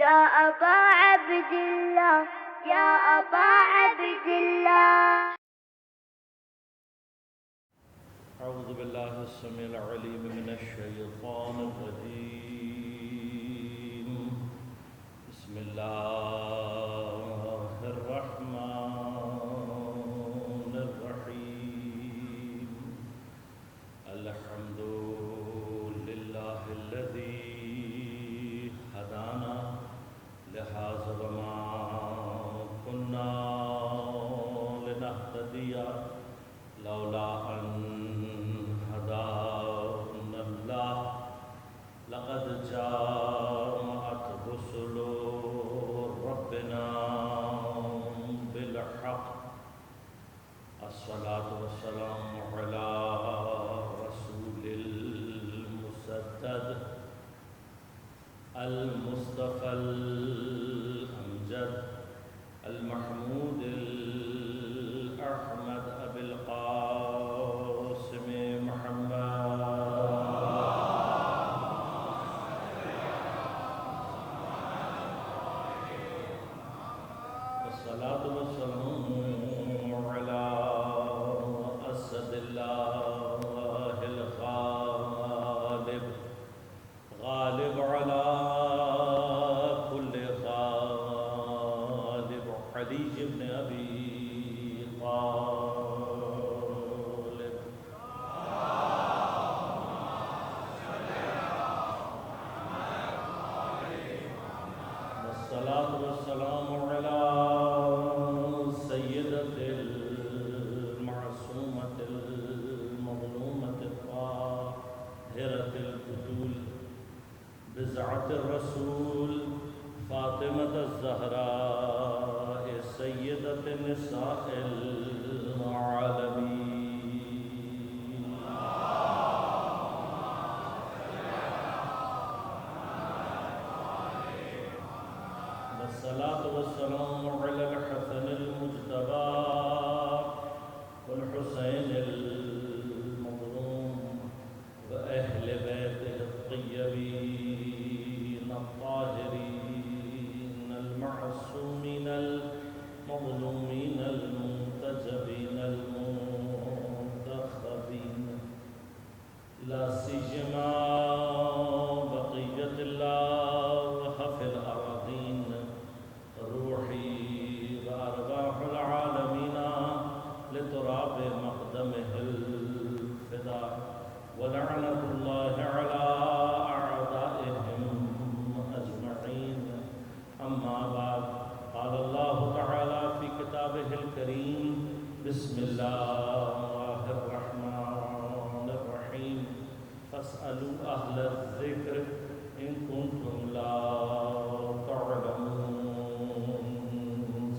يا أبا عبد الله يا أبا عبد الله. أعوذ بالله السميع العليم من الشيطان الرجيم. بسم الله الرحمن الرحيم. الحمد لله الذي هدانا لهذا وما كنا لنهتدي لولا أن هدانا الله. لقد جاءت رسل ربنا بالحق. الصلاة والسلام على رسول المسدد المصطفى الأمجد المحمود الأحمد أبي القاسم محمد. والصلاة والسلام على أسد الله الغالب غالب على كل غالب علي بن أبي طالب. والصلاة والسلام على سيدة المعصومة المظلومة الطاهرة البتول بزعة الرسول فاطمة الزهراء سيدة نساء العالمين. والصلاة والسلام على الحسن المجتبى والحسين المظلوم وأهل بيته الطيبين الطاهرين المعصومين المظلومين المنتجبين المنتخبين. لا سيما بقية الله في الأراضين روحي وأرواح العالمين لتراب مقدمه الفداء. ولعنة الله على أعدائهم أجمعين. أما بعد، قال الله تعالى في كتابه الكريم: بسم الله الرحمن الرحيم. فاسألوا أهل الذكر إن كنتم لا تعلمون.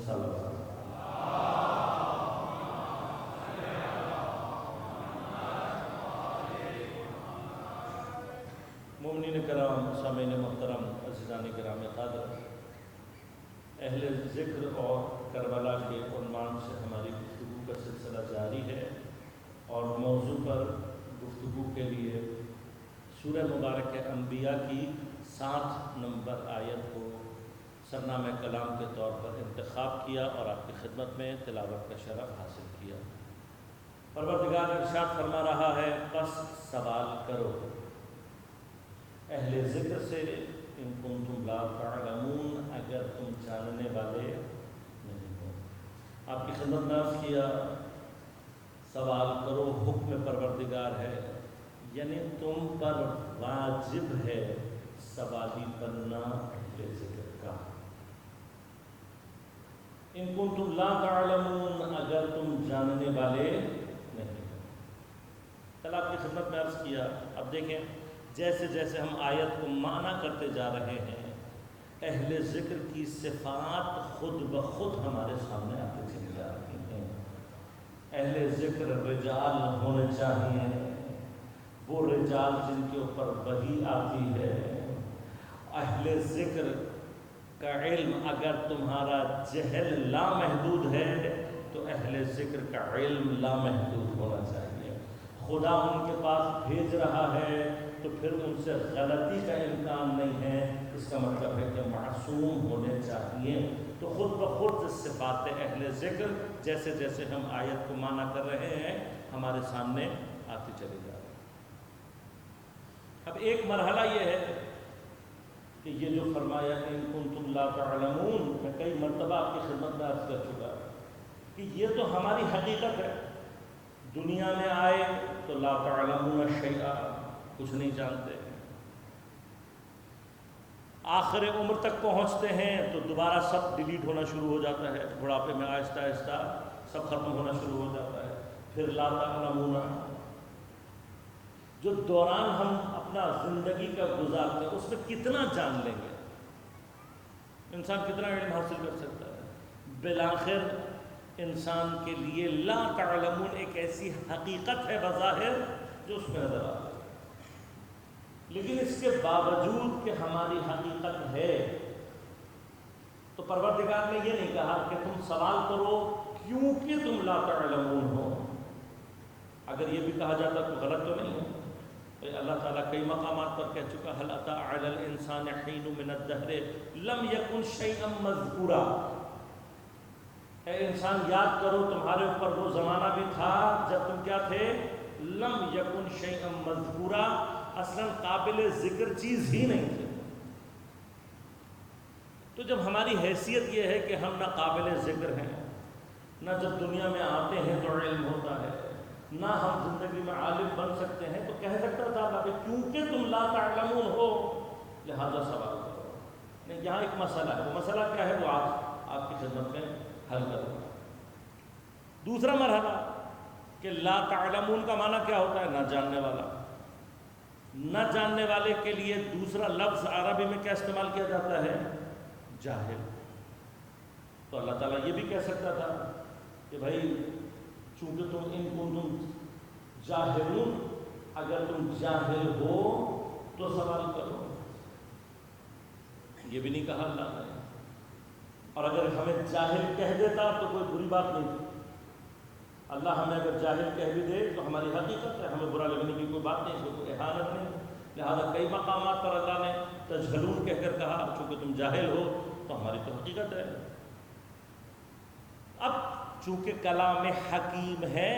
صلى الله. مومنین کرام، سامعین محترم، عزیزان کرام قادر، اہل ذکر اور کربلا کے عنوان سے ہماری گفتگو کا سلسلہ جاری ہے، اور موضوع پر گفتگو کے لیے سورہ مبارک انبیاء کی 7 نمبر آیت کو سرنامہ کلام کے طور پر انتخاب کیا اور آپ کی خدمت میں تلاوت کا شرف حاصل کیا۔ پروردگار ارشاد فرما رہا ہے: پس سوال کرو اہل ذکر سے، ان کنتم لا تعلمون، اگر تم جاننے والے نہیں ہو۔ آپ کی خدمت میں عرض کیا، سوال کرو حکم پروردگار ہے، یعنی تم پر واجب ہے سوالی بننا اہل ذکر کا۔ ان کنتم لا تعلمون، اگر تم جاننے والے نہیں ہو۔ کل آپ کی خدمت میں عرض کیا، اب دیکھیں جیسے جیسے ہم آیت کو معنی کرتے جا رہے ہیں، اہل ذکر کی صفات خود بخود ہمارے سامنے آتے چلی جا رہی ہیں۔ اہل ذکر رجال ہونے چاہیے، وہ رجال جن کے اوپر وحی آتی ہے۔ اہل ذکر کا علم، اگر تمہارا جہل لامحدود ہے تو اہل ذکر کا علم لامحدود ہونا چاہیے۔ خدا ان کے پاس بھیج رہا ہے تو پھر ان سے غلطی کا امکان نہیں ہے۔ اس کا مطلب ہے کہ معصوم چاہیے، تو خود بخود صفات اہل ذکر جیسے جیسے ہم آیت کو معنی کر رہے ہیں ہمارے سامنے آتی چلی جا رہی ہے۔ اب ایک مرحلہ یہ ہے کہ یہ جو فرمایا کہ ان کنتم لا تعلمون، میں کئی مرتبہ آپ کی خدمت میں عرض کر چکا کہ یہ تو ہماری حقیقت ہے، دنیا میں آئے تو لا تعلمون شیئا، کچھ نہیں جانتے، آخر عمر تک پہنچتے ہیں تو دوبارہ سب ڈیلیٹ ہونا شروع ہو جاتا ہے، بڑھاپے میں آہستہ آہستہ سب ختم ہونا شروع ہو جاتا ہے، پھر لا تعلمون، جو دوران ہم اپنا زندگی کا گزارتے ہیں اس میں کتنا جان لیں گے، انسان کتنا علم حاصل کر سکتا ہے؟ بالآخر انسان کے لیے لا تعلمون ایک ایسی حقیقت ہے بظاہر جو اس میں نظر آتی ہے، لیکن اس کے باوجود کہ ہماری حقیقت ہے تو پروردگار نے یہ نہیں کہا کہ تم سوال کرو کیونکہ تم لا تعلمون ہو۔ اگر یہ بھی کہا جاتا تو غلط تو نہیں ہے، اللہ تعالیٰ کئی مقامات پر کہہ چکا هل أتى على الإنسان حين من الدهر لم يكن شيئا مذكورا، اے انسان یاد کرو تمہارے اوپر وہ زمانہ بھی تھا جب تم کیا تھے، لم يكن شيئا مذكورا، اصلاً قابل ذکر چیز ہی نہیں تھے۔ تو جب ہماری حیثیت یہ ہے کہ ہم نہ قابل ذکر ہیں، نہ جب دنیا میں آتے ہیں تو علم ہوتا ہے، نہ ہم زندگی میں عالم بن سکتے ہیں، تو کہہ سکتا تھا اللہ کہ کیونکہ تم لا تعلمون ہو لہذا سوال کرو۔ نہیں، یہاں ایک مسئلہ ہے، وہ مسئلہ کیا ہے وہ آپ کی خدمت میں حل کروں گا۔ دوسرا مرحلہ کہ لا تعلمون کا معنی کیا ہوتا ہے؟ نہ جاننے والا۔ نہ جاننے والے کے لیے دوسرا لفظ عربی میں کیا استعمال کیا جاتا ہے؟ جاہل۔ تو اللہ تعالیٰ یہ بھی کہہ سکتا تھا کہ بھائی چونکہ تم ان کنتم جاہلون، اگر تم جاہل ہو تو سوال کرو، یہ بھی نہیں کہا اللہ نے۔ اور اگر ہمیں جاہل کہہ دیتا تو کوئی بری بات نہیں تھی، اللہ ہمیں اگر جاہل کہہ بھی دے تو ہماری حقیقت ہے، ہمیں برا لگنے کی کوئی بات نہیں، اس کو کوئی احانت نہیں۔ لہٰذا کئی مقامات پر اللہ نے تجہلون کہہ کر کہا چونکہ تم جاہل ہو تو ہماری تو حقیقت ہے۔ اب چونکہ کلام حکیم ہے،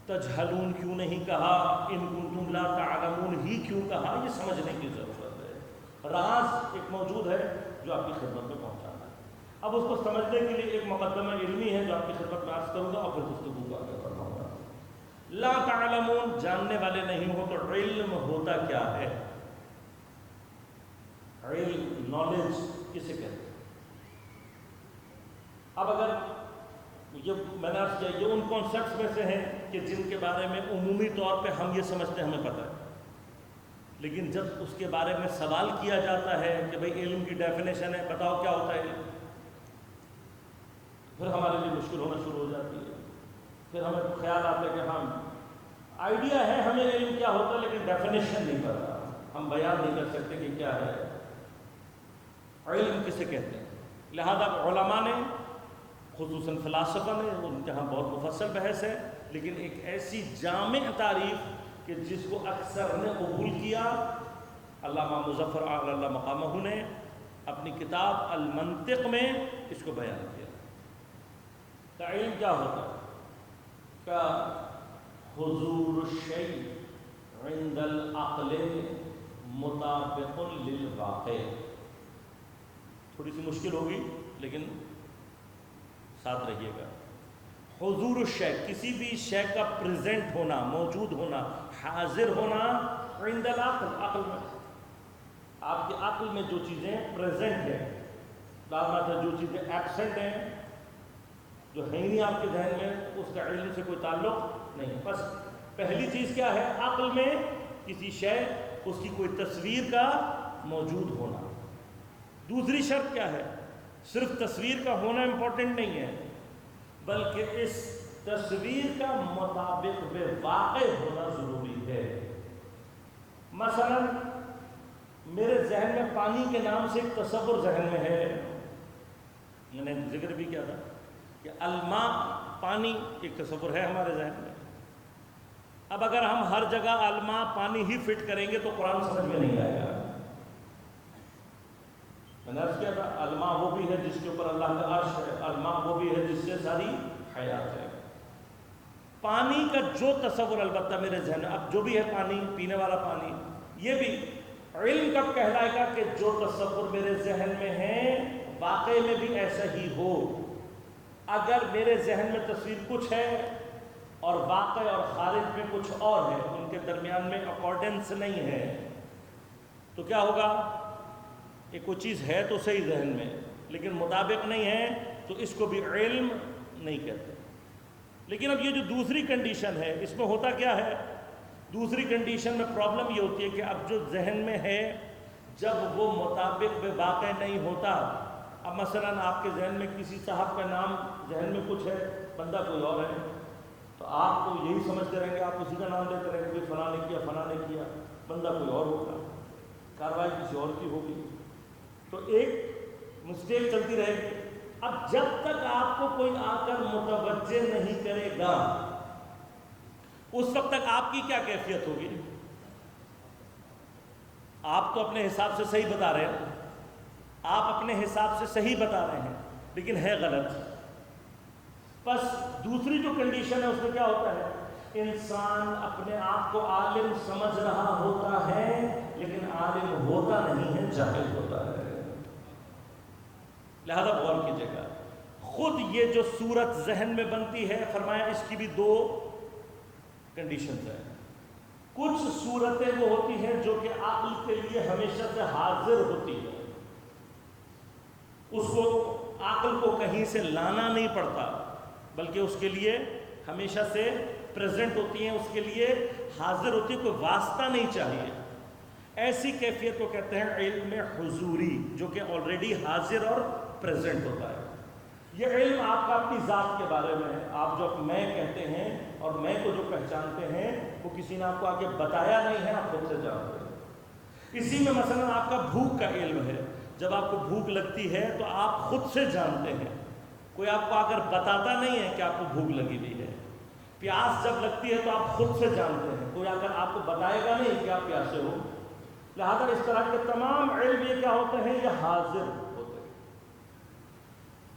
تجہلون کیوں نہیں کہا، ان کنتم لا تعلمون ہی کیوں کہا، یہ سمجھنے کی ضرورت ہے۔ راز ایک موجود ہے جو آپ کی خدمت میں پہنچانا ہے۔ اب اس کو سمجھنے کے لیے ایک مقدمہ علمی ہے جو آپ کی خدمت میں عرض کروں گا اور پھر گفتگو کو آگے بڑھاؤں گا۔ لا تعلمون، جاننے والے نہیں ہو تو علم ہوتا کیا ہے؟ علم، نالج کسے کہتے ہیں؟ اب اگر یہ میں نے عرض کیا یہ ان کانسیپٹس میں سے ہیں کہ جن کے بارے میں عمومی طور پہ ہم یہ سمجھتے ہیں ہمیں پتہ ہے، لیکن جب اس کے بارے میں سوال کیا جاتا ہے کہ بھئی علم کی ڈیفینیشن ہے، بتاؤ کیا ہوتا ہے علم، پھر ہمارے لیے مشکل ہونا شروع ہو جاتی ہے۔ پھر ہمیں خیال آتا ہے کہ ہم آئیڈیا ہے ہمیں علم کیا ہوتا ہے لیکن ڈیفینیشن نہیں پتا، ہم بیان نہیں کر سکتے کہ کیا ہے علم کسے کہتے ہیں۔ لہذا علماء نے خصوصاً فلاسفہ نے، ان کے ہاں بہت مفصل بحث ہے، لیکن ایک ایسی جامع تعریف کہ جس کو اکثر نے قبول کیا، علامہ مظفر اعلی مقامہ نے اپنی کتاب المنطق میں اس کو بیان کیا کہ علم کیا ہوتا ہے، کہ حضور الشیء عند العقل مطابق للواقع۔ تھوڑی سی مشکل ہوگی لیکن ساتھ رہیے گا۔ حضور الشیء، کسی بھی شے کا پریزنٹ ہونا، موجود ہونا، حاضر ہونا، عند العقل، عقل میں، آپ کے عقل میں جو چیزیں پریزنٹ ہیں، لازمات ہے جو چیزیں ایبسنٹ ہیں، جو ہے نہیں آپ کے ذہن میں، اس کا علم سے کوئی تعلق نہیں۔ بس پہلی چیز کیا ہے؟ عقل میں کسی شے، اس کی کوئی تصویر کا موجود ہونا۔ دوسری شرط کیا ہے؟ صرف تصویر کا ہونا امپورٹنٹ نہیں ہے، بلکہ اس تصویر کا مطابق بے واقع ہونا ضروری ہے۔ مثلا میرے ذہن میں پانی کے نام سے ایک تصور ذہن میں ہے، میں نے ذکر بھی کیا تھا کہ الماء، پانی ایک تصور ہے ہمارے ذہن میں۔ اب اگر ہم ہر جگہ الماء، پانی ہی فٹ کریں گے تو قرآن سمجھ میں نہیں آئے گا۔ میں نے عرض کیا تھا الماء وہ بھی ہے جس کے اوپر اللہ کا عرش ہے، الماء وہ بھی ہے جس سے ساری حیات ہے۔ پانی کا جو تصور البتہ میرے ذہن میں اب جو بھی ہے پانی، پینے والا پانی، یہ بھی علم کب کہلائے گا کہ جو تصور میرے ذہن میں ہے واقعے میں بھی ایسا ہی ہو۔ اگر میرے ذہن میں تصویر کچھ ہے اور واقع اور خارج میں کچھ اور ہے، ان کے درمیان میں اکارڈنس نہیں ہے، تو کیا ہوگا؟ کہ کوئی چیز ہے تو صحیح ذہن میں لیکن مطابق نہیں ہے، تو اس کو بھی علم نہیں کہتے۔ لیکن اب یہ جو دوسری کنڈیشن ہے، اس میں ہوتا کیا ہے؟ دوسری کنڈیشن میں پرابلم یہ ہوتی ہے کہ اب جو ذہن میں ہے جب وہ مطابق میں واقع نہیں ہوتا، اب مثلا آپ کے ذہن میں کسی صاحب کا نام ذہن میں کچھ ہے، بندہ کوئی اور ہے، تو آپ تو یہی سمجھتے رہیں گے، آپ اسی کا نام لیتے رہیں گے، فلاں نے کیا فلاں نے کیا، بندہ کوئی اور ہوگا، کارروائی کسی اور کی ہوگی، تو ایک مسٹیک چلتی رہے گی۔ اب جب تک آپ کو کوئی آ کر متوجہ نہیں کرے گا، اس وقت تک آپ کی کیا کیفیت ہوگی؟ آپ تو اپنے حساب سے صحیح بتا رہے ہیں، آپ اپنے حساب سے صحیح بتا رہے ہیں لیکن ہے غلط۔ بس دوسری جو کنڈیشن ہے اس میں کیا ہوتا ہے؟ انسان اپنے آپ کو عالم سمجھ رہا ہوتا ہے لیکن عالم ہوتا نہیں ہے، جاہل ہوتا ہے۔ لہذا غور کیجیے گا، خود یہ جو صورت ذہن میں بنتی ہے، فرمایا اس کی بھی دو کنڈیشنز ہیں۔ کچھ صورتیں وہ ہوتی ہیں جو کہ عقل کے لیے ہمیشہ سے حاضر ہوتی ہے، اس کو عقل کو کہیں سے لانا نہیں پڑتا بلکہ اس کے لیے ہمیشہ سے پریزنٹ ہوتی ہیں، اس کے لیے حاضر ہوتی ہے، کوئی واسطہ نہیں چاہیے۔ ایسی کیفیت کو کہتے ہیں علم حضوری، جو کہ آلریڈی حاضر اور پریزنٹ ہوتا ہے۔ یہ علم آپ کا اپنی ذات کے بارے میں ہے، آپ جو میں کہتے ہیں اور میں کو جو پہچانتے ہیں وہ کسی نے آپ کو آگے بتایا نہیں ہے، آپ خود سے جانتے ہیں۔ اسی میں مثلا آپ کا بھوک کا علم ہے، جب آپ کو بھوک لگتی ہے تو آپ خود سے جانتے ہیں، کوئی آپ کو آ کر بتاتا نہیں ہے کہ آپ کو بھوک لگی ہوئی ہے۔ پیاس جب لگتی ہے تو آپ خود سے جانتے ہیں، کوئی آ کر آپ کو بتائے گا نہیں کہ آپ پیاسے ہو۔ لہذا اس طرح کے تمام علم یہ کیا ہوتے ہیں؟ یہ حاضر ہوتے ہیں۔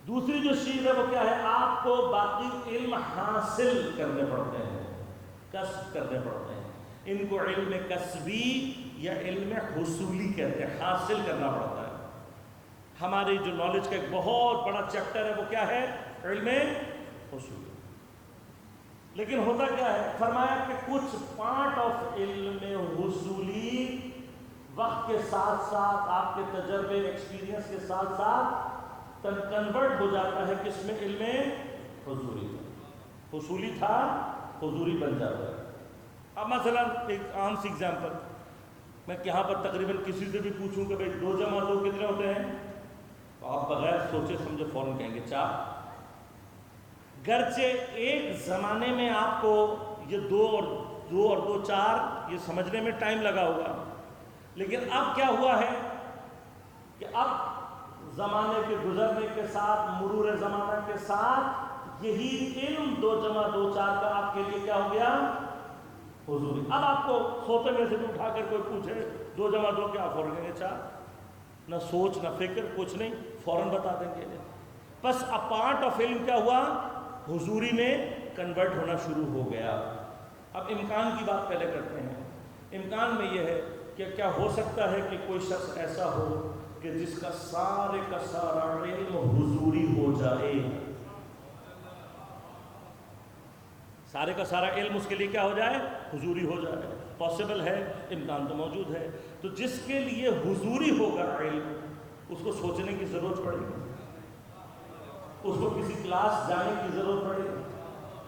دوسری جو چیز ہے وہ کیا ہے؟ آپ کو باقی علم حاصل کرنے پڑتے ہیں، کسب کرنے پڑتے ہیں۔ ان کو علم کسبی یا علم حصولی کہتے ہیں، حاصل کرنا پڑتا ہے۔ ہماری جو نالج کا ایک بہت بڑا چیپٹر ہے وہ کیا ہے؟ علم حصولی۔ لیکن ہوتا کیا ہے؟ فرمایا کہ کچھ پارٹ آف علم حصولی وقت کے ساتھ ساتھ، آپ کے تجربے ایکسپیرینس کے ساتھ ساتھ کنورٹ ہو جاتا ہے کس میں؟ علم حضوری۔ حصولی تھا، حضوری بن جاتا ہے۔ اب مثلا ایک عام سی ایگزامپل، میں یہاں پر تقریباً کسی سے بھی پوچھوں کہ بھائی 2 + 2 کتنے ہوتے ہیں، تو آپ بغیر سوچے سمجھے فوراً کہیں گے 4۔ گرچہ ایک زمانے میں آپ کو یہ 2 اور 2 4 یہ سمجھنے میں ٹائم لگا ہوگا، لیکن اب کیا ہوا ہے کہ اب زمانے کے گزرنے کے ساتھ، مرور زمانہ کے ساتھ، یہی علم 2 + 2 4 کا آپ کے لیے کیا ہو گیا؟ حضوری۔ اب آپ کو سوتے میں سے بھی اٹھا کر کوئی پوچھے 2 + 2 کیا، فوراً کہیں گے 4، نہ سوچ نہ فکر کچھ نہیں، فوراً بتا دیں گے۔ بس اب پارٹ آف علم کیا ہوا؟ حضوری میں کنورٹ ہونا شروع ہو گیا۔ اب امکان کی بات پہلے کرتے ہیں۔ امکان میں یہ ہے کہ کیا ہو سکتا ہے کہ کوئی شخص ایسا ہو کہ جس کا سارے کا سارا علم حضوری ہو جائے، سارے کا سارا علم اس کے لیے کیا ہو جائے؟ حضوری ہو جائے۔ پاسبل ہے، امکان تو موجود ہے۔ تو جس کے لیے حضوری ہوگا علم، اس کو سوچنے کی ضرورت پڑے گی، اس کو کسی کلاس جانے کی ضرورت پڑے گی۔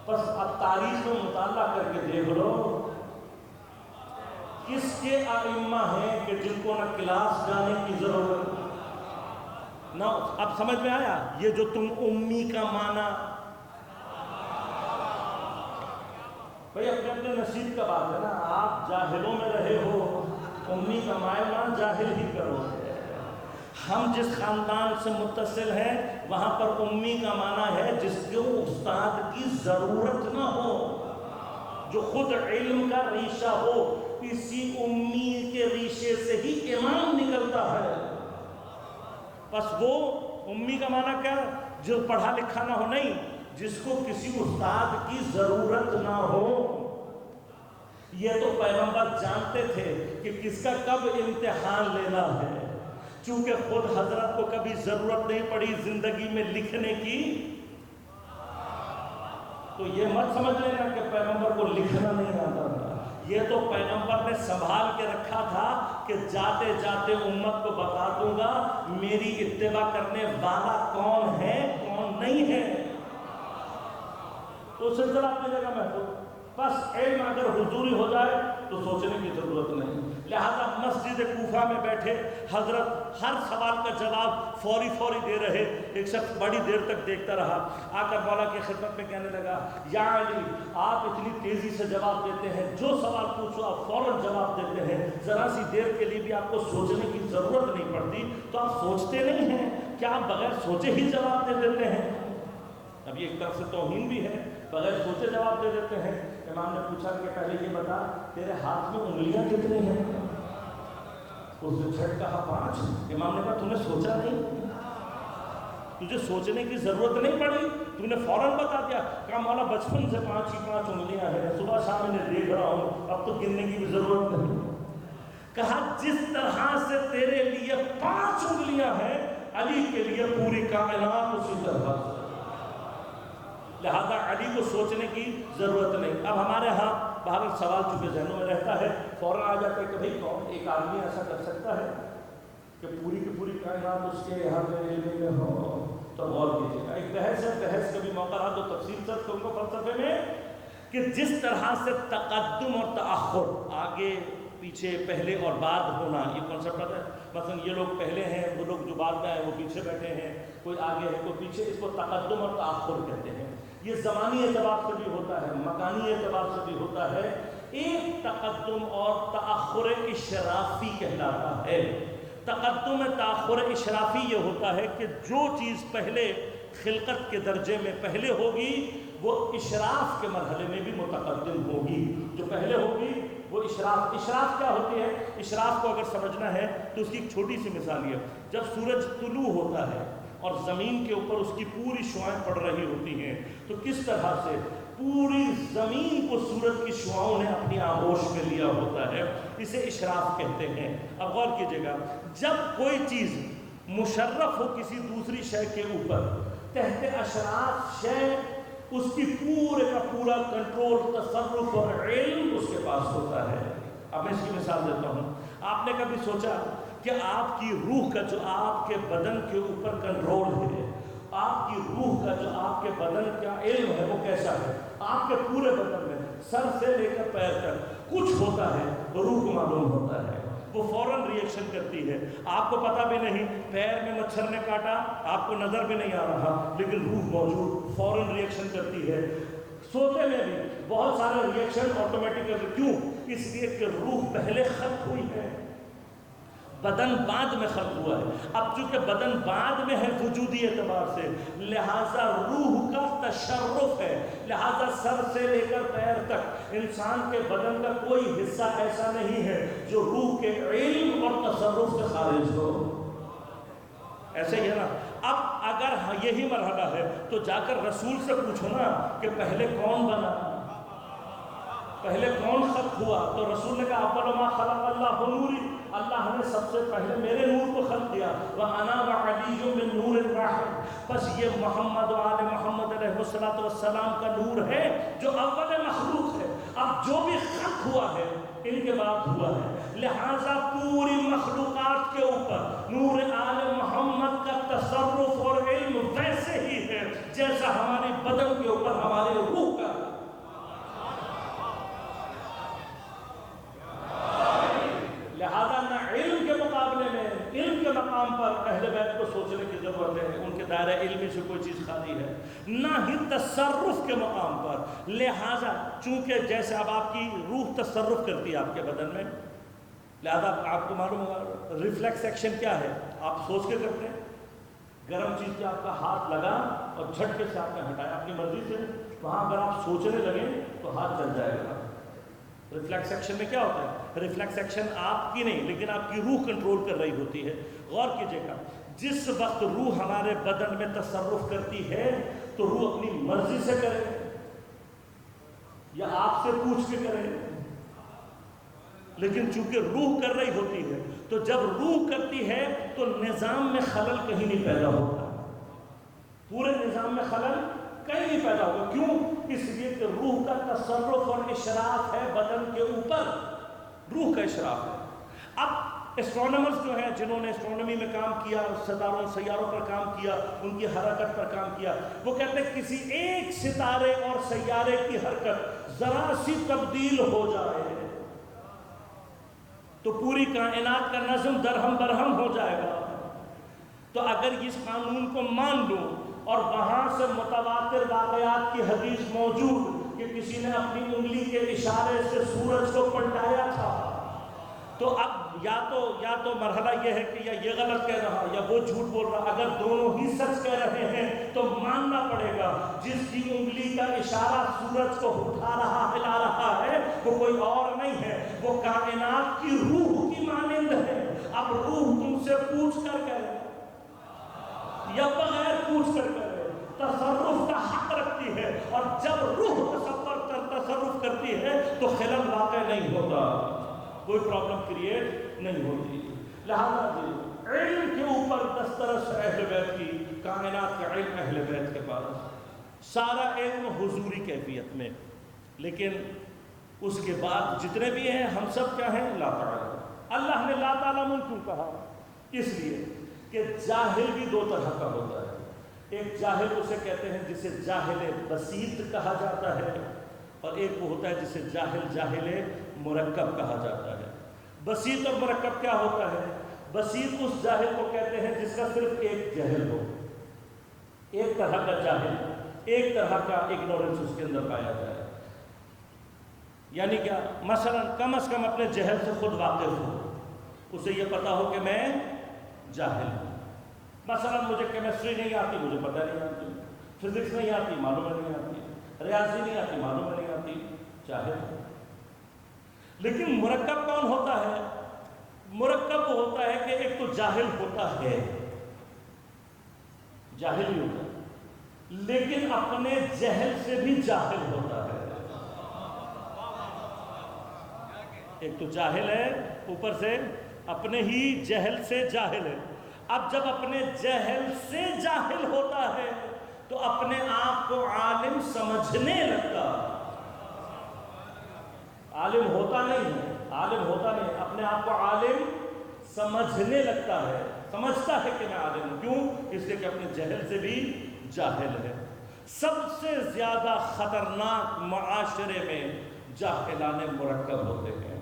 بس اب تاریخ میں مطالعہ کر کے دیکھ لو کس کے ائمہ ہیں کہ جن کو نہ کلاس جانے کی ضرورت نہ۔ اب سمجھ میں آیا یہ جو تم امی کا معنی، بھئی اپنے اپنے نصیب کا بات ہے نا، آپ جاہلوں میں رہے ہو، امی کا معنی جاہل ہی کرو۔ ہم جس خاندان سے متصل ہیں وہاں پر امی کا معنی ہے جس کو استاد کی ضرورت نہ ہو، جو خود علم کا ریشہ ہو۔ اسی امی کے ریشے سے ہی امام نکلتا ہے۔ بس وہ امی کا معنی کیا ہے؟ جو پڑھا لکھا نہ ہو، نہیں، جس کو کسی استاد کی ضرورت نہ ہو۔ یہ تو پیغمبر جانتے تھے کہ کس کا کب امتحان لینا ہے، چونکہ خود حضرت کو کبھی ضرورت نہیں پڑی زندگی میں لکھنے کی، تو یہ مت سمجھ لینا کہ پیغمبر کو لکھنا نہیں آتا تھا۔ یہ تو پیغمبر نے سنبھال کے رکھا تھا کہ جاتے جاتے امت کو بتا دوں گا میری اتباع کرنے والا کون ہے کون نہیں ہے۔ تو سلسلہ اپنی جگہ محفوظ، بس علم اگر حضوری ہو جائے تو سوچنے کی ضرورت نہیں۔ لہذا مسجد کوفہ میں بیٹھے حضرت ہر سوال کا جواب فوری دے رہے۔ ایک شخص بڑی دیر تک دیکھتا رہا، آ کر مولا کی خدمت میں کہنے لگا، یا علی آپ اتنی تیزی سے جواب دیتے ہیں، جو سوال پوچھو آپ فوراً جواب دیتے ہیں، ذرا سی دیر کے لیے بھی آپ کو سوچنے کی ضرورت نہیں پڑتی، تو آپ سوچتے نہیں ہیں کیا؟ آپ بغیر سوچے ہی جواب دے دیتے ہیں۔ اب یہ ایک طرف سے توہین بھی ہے، بغیر سوچے جواب دے دیتے ہیں۔ امام نے پوچھا کہ پہلے یہ بتا تیرے ہاتھ میں انگلیاں کتنی ہیں؟ اس نے چھٹ کہا 5۔ امام نے کہا تو نے سوچا نہیں، تجھے سوچنے کی ضرورت نہیں پڑی، تو نے فوراً بتا دیا۔ کہا مولا بچپن سے 5 ہی 5 انگلیاں ہیں، صبح شام انہیں دیکھ رہا ہوں، اب تو گننے کی بھی ضرورت نہیں۔ کہا جس طرح سے تیرے لیے 5 انگلیاں ہیں، علی کے لیے پوری کائنات اسی طرح سے، لہذا علی کو سوچنے کی ضرورت نہیں۔ اب ہمارے ہاں بہرحال سوال چونکہ ذہنوں میں رہتا ہے، فوراً آ جاتا ہے کہ بھئی کون ایک آدمی ایسا کر سکتا ہے کہ پوری کی پوری کائنات اس کے یہاں پہ علم میں ہو؟ تو غور کیجیے گا، ایک بحث ہے، بحث کبھی موقع رہا تو تفصیل سر کو فلسفے میں، کہ جس طرح سے تقدم اور تأخر، آگے پیچھے پہلے اور بعد ہونا، یہ کانسیپٹ آتا ہے۔ مثلا یہ لوگ پہلے ہیں، وہ لوگ جو بعد میں آئے وہ پیچھے بیٹھے ہیں، کوئی آگے ہے کوئی پیچھے، اس کو تقدم اور تأخر کہتے ہیں۔ یہ زمانی اعتبار سے بھی ہوتا ہے، مکانی اعتبار سے بھی ہوتا ہے۔ ایک تقدم اور تأخر اشرافی کہلاتا ہے۔ تقدم تأخر اشرافی یہ ہوتا ہے کہ جو چیز پہلے خلقت کے درجے میں پہلے ہوگی وہ اشراف کے مرحلے میں بھی متقدم ہوگی، جو پہلے ہوگی وہ اشراف۔ اشراف کیا ہوتی ہے؟ اشراف کو اگر سمجھنا ہے تو اس کی ایک چھوٹی سی مثال یہ، جب سورج طلوع ہوتا ہے اور زمین کے اوپر اس کی پوری شعاعیں پڑ رہی ہوتی ہیں، تو کس طرح سے پوری زمین کو سورج کی شعاؤں نے اپنی آغوش میں لیا ہوتا ہے، اسے اشراف کہتے ہیں۔ اب غور کیجیے گا، جب کوئی چیز مشرف ہو کسی دوسری شے کے اوپر، تحت اشراف شے اس کی پورے کا پورا کنٹرول، تصرف اور علم اس کے پاس ہوتا ہے۔ اب میں اس کی مثال دیتا ہوں۔ آپ نے کبھی سوچا کہ آپ کی روح کا جو آپ کے بدن کے اوپر کنٹرول ہے، آپ کی روح کا جو آپ کے بدن کا علم ہے وہ کیسا ہے؟ آپ کے پورے بدن میں سر سے لے کر پیر تک کچھ ہوتا ہے تو روح کو معلوم ہوتا ہے، وہ فوراً ری ایکشن کرتی ہے۔ آپ کو پتہ بھی نہیں، پیر میں مچھر نے کاٹا، آپ کو نظر بھی نہیں آ رہا، لیکن روح موجود، فوراً ری ایکشن کرتی ہے۔ سوتے میں بھی بہت سارے ری ایکشن آٹومیٹکلی، کیوں؟ اس لیے کہ روح پہلے خلق ہوئی ہے، بدن بعد میں خلق ہوا ہے۔ اب چونکہ بدن بعد میں ہے وجودی اعتبار سے، لہٰذا روح کا تشرف ہے، لہٰذا سر سے لے کر پیر تک انسان کے بدن کا کوئی حصہ ایسا نہیں ہے جو روح کے علم اور تصرف سے خارج ہو۔ ایسے ہی ہے نا۔ اب اگر یہی مرحلہ ہے تو جا کر رسول سے پوچھو نا کہ پہلے کون بنا، پہلے کون خلق ہوا؟ تو رسول نے کہا اول ما خلق اللہ نوری، اللہ نے سب سے پہلے میرے نور کو خلق کیا، وَأَنَا وَعَلِيٌّ مِّن نُورٍ وَاحِدٍ۔ بس یہ محمد و آل محمد علیہ السلام کا نور ہے جو اول مخلوق ہے۔ اب جو بھی خلق ہوا ہے ان کے بعد ہوا ہے، لہٰذا پوری مخلوقات کے اوپر نور آل محمد کا تصرف اور علم ویسے ہی ہے جیسا ہمارے بدن کے اوپر ہمارے روح کا۔ لہذا نہ علم کے مقابلے میں، علم کے مقام پر اہل بیت کو سوچنے کی ضرورت ہے، ان کے دائرہ علمی سے کوئی چیز خالی ہے، نہ ہی تصرف کے مقام پر۔ لہذا چونکہ جیسے اب آپ کی روح تصرف کرتی ہے آپ کے بدن میں، لہذا آپ کو معلوم ہوگا ریفلیکس ایکشن کیا ہے، آپ سوچ کے کرتے ہیں۔ گرم چیز پہ آپ کا ہاتھ لگا اور جھٹکے سے آپ نے ہٹایا اپنی مرضی سے، وہاں اگر آپ سوچنے لگیں تو ہاتھ جل جائے گا۔ ریفلیکس ایکشن میں کیا ہوتا ہے؟ ریفلیکس ایکشن آپ کی نہیں لیکن آپ کی روح کنٹرول کر رہی ہوتی ہے۔ غور کیجیے گا، جس وقت روح ہمارے بدن میں تصرف کرتی ہے تو روح اپنی مرضی سے کرے یا آپ سے پوچھ کے کرے، لیکن چونکہ روح کر رہی ہوتی ہے تو جب روح کرتی ہے تو نظام میں خلل کہیں نہیں پیدا ہوتا، پورے نظام میں خلل کہیں نہیں پیدا ہوگا۔ کیوں؟ اس لیے کہ روح کا تصرف اور اشراف ہے بدن کے اوپر، روح کا اشراف ہے۔ اب اسٹرونامرز جو ہیں جنہوں نے اسٹرونومی میں کام کیا، ستاروں سیاروں پر کام کیا، ان کی حرکت پر کام کیا، وہ کہتے ہیں کسی ایک ستارے اور سیارے کی حرکت ذرا سی تبدیل ہو جائے تو پوری کائنات کا نظم درہم برہم ہو جائے گا۔ تو اگر اس قانون کو مان لوں اور وہاں سے متواتر واقعات کی حدیث موجود کہ کسی نے اپنی انگلی کے اشارے سے سورج کو پلٹایا تھا، تو اب یا تو مرحلہ یہ ہے کہ یا یہ غلط کہہ رہا یا وہ جھوٹ بول رہا۔ اگر دونوں ہی سچ کہہ رہے ہیں تو ماننا پڑے گا جس کی انگلی کا اشارہ سورج کو اٹھا رہا ہلا رہا ہے وہ کوئی اور نہیں ہے، وہ کائنات کی روح کی مانند ہے۔ اب روح تم سے پوچھ کر کرے یا بغیر پوچھ کر کرے، تصرف کا حق رکھتی ہے، اور جب روح تصرف کرتی ہے تو خلل واقع نہیں ہوتا، کوئی پرابلم کریٹ نہیں ہوتی۔ لہذا علم کے اوپر دسترس اہل بیت کی، کائنات کا علم اہل بیت کے پاس، سارا علم حضوری کیفیت میں، لیکن اس کے بعد جتنے بھی ہیں ہم سب کیا ہیں؟ لا تعالی۔ اللہ نے لا تعلمون کیوں کہا؟ اس لیے کہ جاہل بھی دو طرح کا ہوتا ہے، ایک جاہل اسے کہتے ہیں جسے جاہل بسیط کہا جاتا ہے، اور ایک وہ ہوتا ہے جسے جاہل مرکب کہا جاتا ہے۔ بسیط اور مرکب کیا ہوتا ہے؟ بسیط اس جاہل کو کہتے ہیں جس کا صرف ایک جہل ہو، ایک طرح کا جاہل، ایک طرح کا اگنورنس اس کے اندر پایا جائے، یعنی کیا؟ مثلا کم از کم اپنے جہل سے خود واقف ہو، اسے یہ پتا ہو کہ میں جاہل ہوں۔ مثلا مجھے کیمسٹری نہیں آتی، مجھے پتہ نہیں آتی، فزکس نہیں آتی، معلوم نہیں آتی، ریاضی نہیں آتی، معلوم نہیں آتی، جاہل ہوں۔ لیکن مرکب کون ہوتا ہے؟ مرکب وہ ہوتا ہے کہ ایک تو جاہل ہوتا ہے، جاہل ہی ہوتا ہے، لیکن اپنے جہل سے بھی جاہل ہوتا ہے۔ ایک تو جاہل ہے، اوپر سے اپنے ہی جہل سے جاہل ہے۔ اب جب اپنے جہل سے جاہل ہوتا ہے تو اپنے آپ کو عالم سمجھنے لگتا، عالم ہوتا نہیں ہے، عالم ہوتا نہیں، اپنے آپ کو عالم سمجھنے لگتا ہے، سمجھتا ہے کہ میں عالم ہوں۔ کیوں؟ اس لیے کہ اپنے جہل سے بھی جاہل ہے۔ سب سے زیادہ خطرناک معاشرے میں جاہلان مرکب ہوتے ہیں،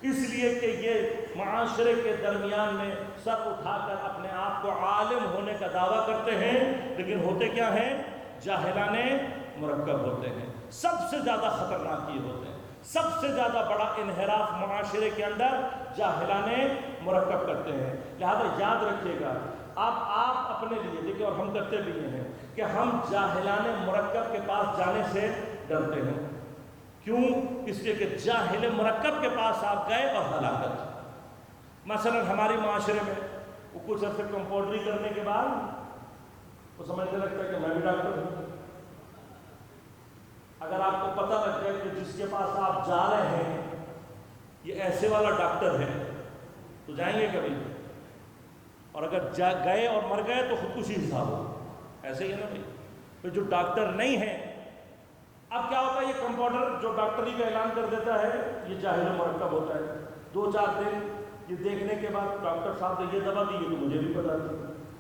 اس لیے کہ یہ معاشرے کے درمیان میں سر اٹھا کر اپنے آپ کو عالم ہونے کا دعویٰ کرتے ہیں، لیکن ہوتے کیا ہیں؟ جاہلان مرکب ہوتے ہیں۔ سب سے زیادہ خطرناک یہ ہوتے ہیں، سب سے زیادہ بڑا انحراف معاشرے کے اندر جاہلان مرکب کرتے ہیں۔ لہذا یاد رکھیے گا، آپ اپنے لیے دیکھیں، اور ہم کرتے بھی ہیں کہ ہم جاہلان مرکب کے پاس جانے سے ڈرتے ہیں۔ کیوں؟ اس لیے کہ جاہل مرکب کے پاس آپ گئے اور ہلاکت۔ مثلا ہماری معاشرے میں وہ کچھ عرصے کمپاؤنڈری کرنے کے بعد وہ سمجھنے لگتا ہے کہ میں بھی ڈاکٹر ہوں۔ اگر آپ کو پتہ لگ جائے کہ جس کے پاس آپ جا رہے ہیں یہ ایسے والا ڈاکٹر ہے تو جائیں گے کبھی؟ اور اگر گئے اور مر گئے تو خودکشی حساب ہو، ایسے ہی ہے نا بھائی؟ تو جو ڈاکٹر نہیں ہے، اب کیا ہوتا ہے؟ یہ کمپاؤنڈر جو ڈاکٹری کا اعلان کر دیتا ہے یہ جاہل مرکب ہوتا ہے۔ 2-4 دن یہ دیکھنے کے بعد ڈاکٹر صاحب نے یہ دوا دی ہے تو مجھے بھی پتا تھی،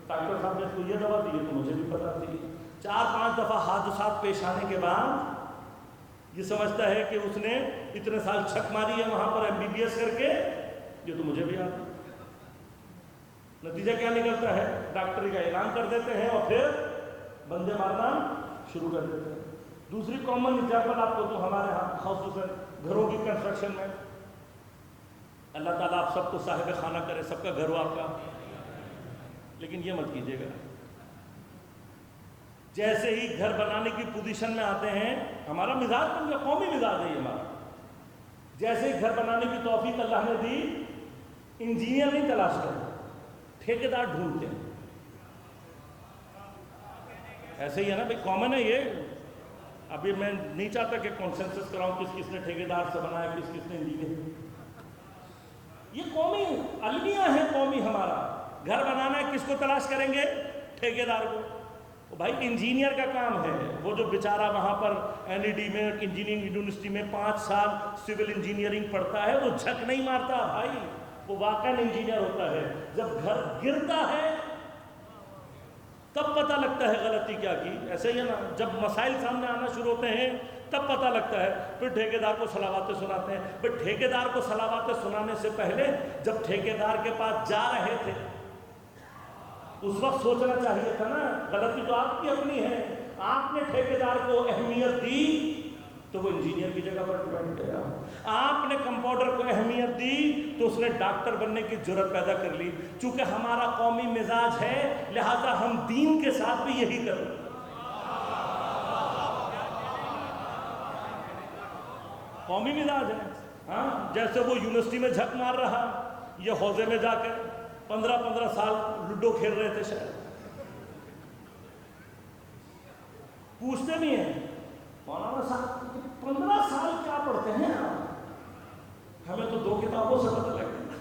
ڈاکٹر صاحب نے اس کو یہ دوا دی ہے تو مجھے بھی پتا تھی۔ 4-5 دفعہ حادثات پیش آنے کے بعد یہ سمجھتا ہے کہ اس نے اتنے سال چھک ماری ہے وہاں پر MBBS کر کے، یہ تو مجھے بھی آتی۔ نتیجہ کیا نکلتا ہے؟ ڈاکٹری کا اعلان کر دیتے ہیں اور پھر بندے مارنا شروع کر دیتے ہیں۔ دوسری کامن اگزامپل آپ کو تو ہمارے ہاں خصوصاً گھروں کی کنسٹرکشن میں، اللہ تعالیٰ آپ سب کو صاحب خانہ کرے، سب کا گھر ہو آپ کا، لیکن یہ مت کیجیے گا، جیسے ہی گھر بنانے کی پوزیشن میں آتے ہیں، ہمارا مزاج بن گیا، قومی مزاج ہے یہ ہمارا، جیسے ہی گھر بنانے کی توفیق اللہ نے دی، انجینئر نہیں تلاش کرتے، ٹھیکیدار ڈھونڈتے ہیں ایسے ہی ہے نا بھائی، کامن ہے یہ. ابھی میں نہیں چاہتا کہ کنسنسس کراؤں کس کس نے ٹھیکیدار سے بنایا، کس کس نے انجینئر. یہ قومی المیہ ہے، قومی ہمارا. گھر بنانا ہے کس کو تلاش کریں گے؟ ٹھیکیدار کو. بھائی انجینئر کا کام ہے، وہ جو بیچارہ وہاں پر NED میں انجینئرنگ یونیورسٹی میں 5 سال سول انجینئرنگ پڑھتا ہے، وہ جھک نہیں مارتا بھائی، وہ واقعی انجینئر ہوتا ہے. جب گھر گرتا ہے تب پتہ لگتا ہے غلطی کیا کی. ایسے ہی ہے نا، جب مسائل سامنے آنا شروع ہوتے ہیں تب پتہ لگتا ہے. پھر ٹھیکیدار کو صلواتیں سناتے ہیں. پھر ٹھیکیدار کو صلواتیں سنانے سے پہلے جب ٹھیکیدار کے پاس جا رہے تھے اس وقت سوچنا چاہیے تھا نا، غلطی تو آپ کی اپنی ہے. آپ نے ٹھیکیدار کو اہمیت دی تو وہ انجینئر کی جگہ پر بیٹھ گیا. آپ نے کمپاؤنڈر کو اہمیت دی تو اس نے ڈاکٹر بننے کی جرت پیدا کر لی. چونکہ ہمارا قومی مزاج ہے لہذا ہم دین کے ساتھ بھی یہی کریں. قومی مزاج ہے. ہاں، جیسے وہ یونیورسٹی میں جھک مار رہا، یہ حوضے میں جا کر 15 سال لوڈو کھیل رہے تھے. شاید پوچھتے نہیں ہیں مولانا صاحب 15 سال کیا پڑھتے ہیں آپ؟ ہمیں تو 2 کتابوں سے پتہ لگتا.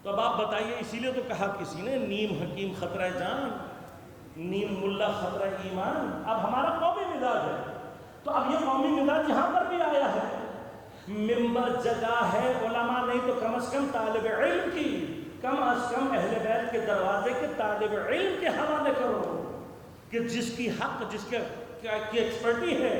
تو اب آپ بتائیے، اسی لیے تو کہا کسی نے نیم حکیم خطرہ جان، نیم ملا خطرہ ایمان. اب ہمارا قومی مزاج ہے. تو اب یہ قومی مزاج یہاں پر بھی آیا ہے. ممبر جگہ ہے علماء نہیں تو کم از کم طالب علم کی، کم از کم اہل بیت کے دروازے کے طالب علم کے حوالے کرو کہ جس کی حق، جس کی ایکسپرٹی ہے.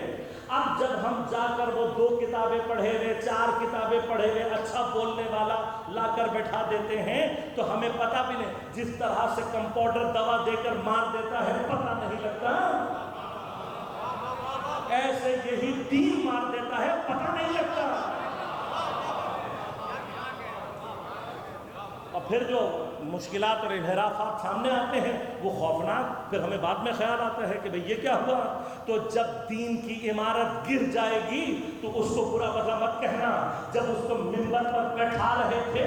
اب جب ہم جا کر وہ 2 کتابیں پڑھے ہوئے، 4 کتابیں پڑھے ہوئے اچھا بولنے والا لا کر بٹھا دیتے ہیں تو ہمیں پتہ بھی نہیں. جس طرح سے کمپاؤنڈر دوا دے کر مار دیتا ہے پتہ نہیں لگتا، ایسے یہی دین مار دیتا ہے پتہ نہیں لگتا. اور پھر جو مشکلات اور انحرافات سامنے آتے ہیں وہ خوفناک، پھر ہمیں بعد میں خیال آتا ہے کہ بھئی یہ کیا ہوا. تو جب دین کی عمارت گر جائے گی تو اس کو برا بھلا مت کہنا. جب اس کو منبر پر بیٹھا رہے تھے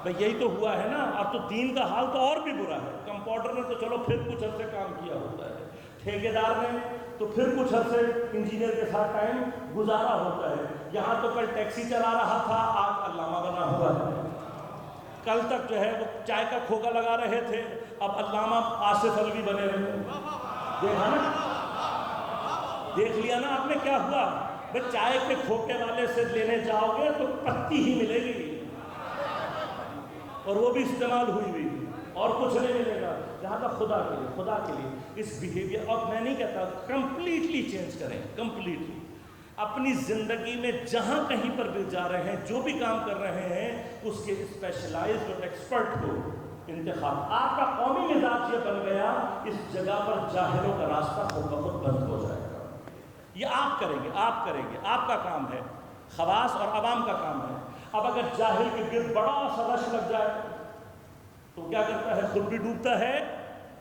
بھئی یہی تو ہوا ہے نا. اب تو دین کا حال تو اور بھی برا ہے. کمپاؤنڈر نے تو چلو پھر کچھ عرصے کام کیا ہوتا ہے، ٹھیکیدار نے تو پھر کچھ عرصے انجینئر کے ساتھ ٹائم گزارا ہوتا ہے. یہاں تو کل ٹیکسی چلا رہا تھا، آج علامہ بنا ہوا ہے. کل تک جو ہے وہ چائے کا کھوکا لگا رہے تھے، اب علامہ آصف علوی بنے رہے. دیکھا نا، دیکھ لیا نا آپ نے کیا ہوا. بھئی چائے کے کھوکے والے سے لینے جاؤ گے تو پتی ہی ملے گی اور وہ بھی استعمال ہوئی ہوئی، اور کچھ نہیں ملے گا. جہاں تک خدا کے لیے اس بیہیویئر، اور میں نہیں کہتا کمپلیٹلی چینج کریں، کمپلیٹلی اپنی زندگی میں جہاں کہیں پر بھی جا رہے ہیں، جو بھی کام کر رہے ہیں، اس کے اسپیشلائزڈ اور ایکسپرٹ کو انتخاب. آپ کا قومی مزاج یہ بن گیا، اس جگہ پر جاہلوں کا راستہ خود بخود بند ہو جائے گا. یہ آپ کریں گے، آپ کا کام ہے، خواص اور عوام کا کام ہے. اب اگر جاہل کے گرد بڑا سا رش لگ جائے تو کیا کرتا ہے؟ خود بھی ڈوبتا ہے،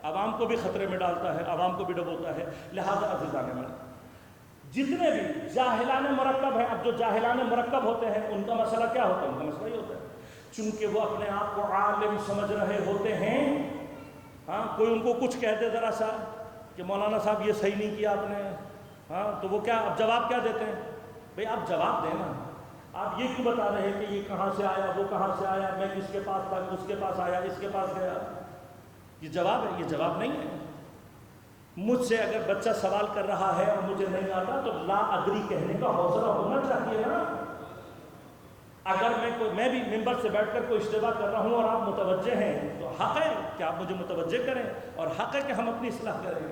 عوام کو بھی خطرے میں ڈالتا ہے، عوام کو بھی ڈبوتا ہے. لہذا عزیزان من، جتنے بھی جاہلان مرکب ہیں، اب جو جاہلان مرکب ہوتے ہیں ان کا مسئلہ کیا ہوتا ہے؟ ان کا مسئلہ یہ ہوتا ہے چونکہ وہ اپنے آپ کو عالم سمجھ رہے ہوتے ہیں. ہاں، کوئی ان کو کچھ کہہ دے ذرا سا کہ مولانا صاحب یہ صحیح نہیں کیا آپ نے، ہاں تو وہ کیا اب جواب کیا دیتے ہیں؟ بھئی آپ جواب دیں نا. آپ یہ کیوں بتا رہے ہیں کہ یہ کہاں سے آیا، وہ کہاں سے آیا، میں کس کے پاس تھا، اس کے پاس آیا، اس کے پاس گیا؟ یہ جواب ہے؟ یہ جواب نہیں ہے. مجھ سے اگر بچہ سوال کر رہا ہے اور مجھے نہیں آتا تو لا ادری کہنے کا حوصلہ ہونا چاہیے نا. اگر میں بھی ممبر سے بیٹھ کر کوئی اشتباہ کر رہا ہوں اور آپ متوجہ ہیں تو حق ہے کہ آپ مجھے متوجہ کریں، اور حق ہے کہ ہم اپنی اصلاح کریں.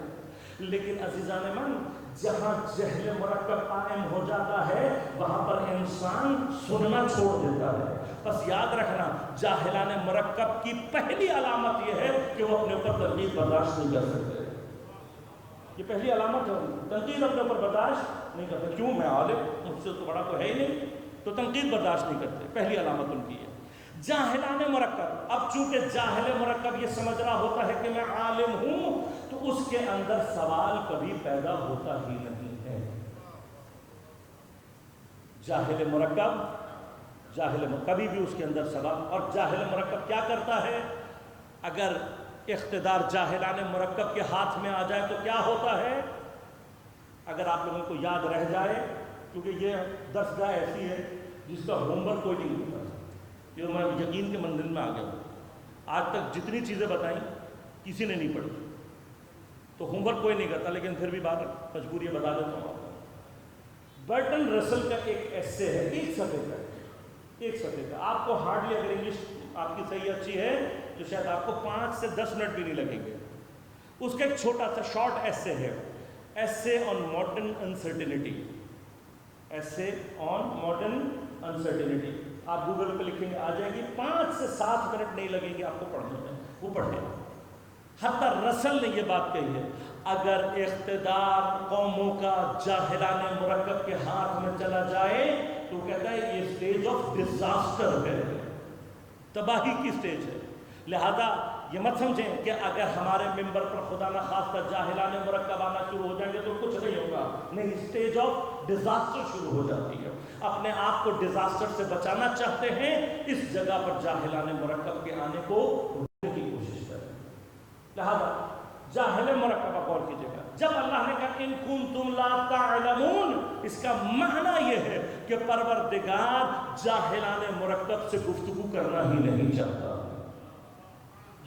لیکن عزیزان من، جہاں جہل مرکب قائم ہو جاتا ہے وہاں پر انسان سننا چھوڑ دیتا ہے. بس یاد رکھنا، جاہلان مرکب کی پہلی علامت یہ ہے کہ وہ اپنے اوپر تنقید برداشت نہیں کر سکتے. یہ پہلی علامت ہے، تنقید اپنے اوپر برداشت نہیں کرتے. کیوں؟ میں عالم، مجھ سے تو بڑا تو ہے ہی نہیں، تو تنقید برداشت نہیں کرتے. پہلی علامت ان کی ہے. جاہلان مرکب، اب چونکہ جاہل مرکب یہ سمجھ رہا ہوتا ہے کہ میں عالم ہوں تو اس کے اندر سوال کبھی پیدا ہوتا ہی نہیں ہے. جاہل مرکب کبھی بھی اس کے اندر سوال، اور جاہل مرکب کیا کرتا ہے؟ اگر اقتدار جاہلان مرکب کے ہاتھ میں آ جائے تو کیا ہوتا ہے؟ اگر آپ لوگوں کو یاد رہ جائے، کیونکہ یہ درسگاہ ایسی ہے جس کا ہوم ورک کوئی نہیں ہوتا، یہ میں یقین کے منزل میں آ گیا ہوں۔ آج تک جتنی چیزیں بتائیں کسی نے نہیں پڑھی، تو ہوم ورک کوئی نہیں کرتا، لیکن پھر بھی بات مجبوری ہے، بتا دیتا ہوں آپ کو۔ برٹن رسل کا ایک ایسے ہے، ایک صفحے کا، آپ کو ہارڈلی، اگر انگلش آپ کی صحیح اچھی ہے تو شاید آپ کو 5 سے 10 منٹ بھی نہیں لگیں گے۔ اس کا ایک چھوٹا سا شارٹ ایسے ہے، ایسے آن ماڈرن انسرٹینٹی، ایسے آن ماڈرن انسرٹینٹی۔ آپ گوگل پہ لکھیں گے آ جائے گی، 5 سے 7 منٹ نہیں لگیں گے آپ کو پڑھنے میں، وہ پڑھیں۔ حتی رسل نے یہ بات کہی ہے، اگر اقتدار قوموں کا جاہلان مرکب کے ہاتھ میں چلا جائے تو کہتا ہے یہ سٹیج آف ڈیزاسٹر ہے، تباہی کی سٹیج ہے۔ لہذا یہ مت سمجھیں کہ اگر ہمارے ممبر پر خدا نہ خواستہ جاہلان مرکب آنا شروع ہو جائیں گے تو کچھ نہیں ہوگا، نہیں، سٹیج آف ڈیزاسٹر شروع ہو جاتی ہے۔ اپنے آپ کو ڈیزاسٹر سے بچانا چاہتے ہیں، اس جگہ پر جاہلان مرکب کے آنے کو روکنے کی کوشش کریں۔ لہذا جاہل مرکبہ غور کیجیے گا، جب اللہ نے کہا ان کنتم لا تعلمون، اس کا معنی یہ ہے کہ پروردگار جاہلان مرکب سے گفتگو کرنا ہی نہیں چاہتا۔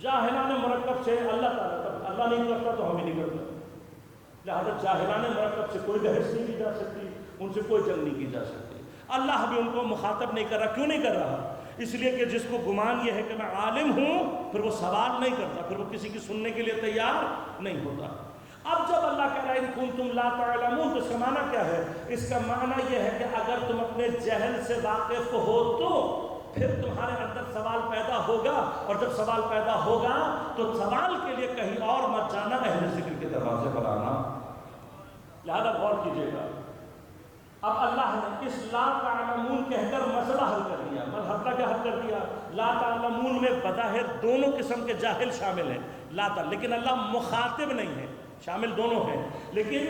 جاہلان مرکب سے اللہ تعالیٰ، اللہ نہیں کرتا تو ہم ہی نہیں کرتا، لہذا جاہلان مرکب سے کوئی بحث نہیں کی جا سکتی، ان سے کوئی جنگ نہیں کی جا سکتی۔ اللہ بھی ان کو مخاطب نہیں کر رہا، کیوں نہیں کر رہا؟ اس لیے کہ جس کو گمان یہ ہے کہ میں عالم ہوں، پھر وہ سوال نہیں کرتا، پھر وہ کسی کی سننے کے لیے تیار نہیں ہوتا۔ اب جب اللہ کہہ رہا ہے ان کنتم لا تعلمون، تو اس کا معنی کیا ہے؟ اس کا معنی یہ ہے کہ اگر تم اپنے جہل سے واقف ہو تو پھر تمہارے اندر سوال پیدا ہوگا، اور جب سوال پیدا ہوگا تو سوال کے لیے کہیں اور مت جانا، اہل ذکر کے دروازے پر آنا۔ لہذا غور کیجیے گا، اب اللہ نے اس لا تعلمون کہہ کر مسئلہ حل کر دیا، مسئلہ کیا حل کر دیا؟ لا تعلمون میں بظاہر دونوں قسم کے جاہل شامل ہیں، لیکن اللہ مخاطب نہیں ہے، شامل دونوں ہیں لیکن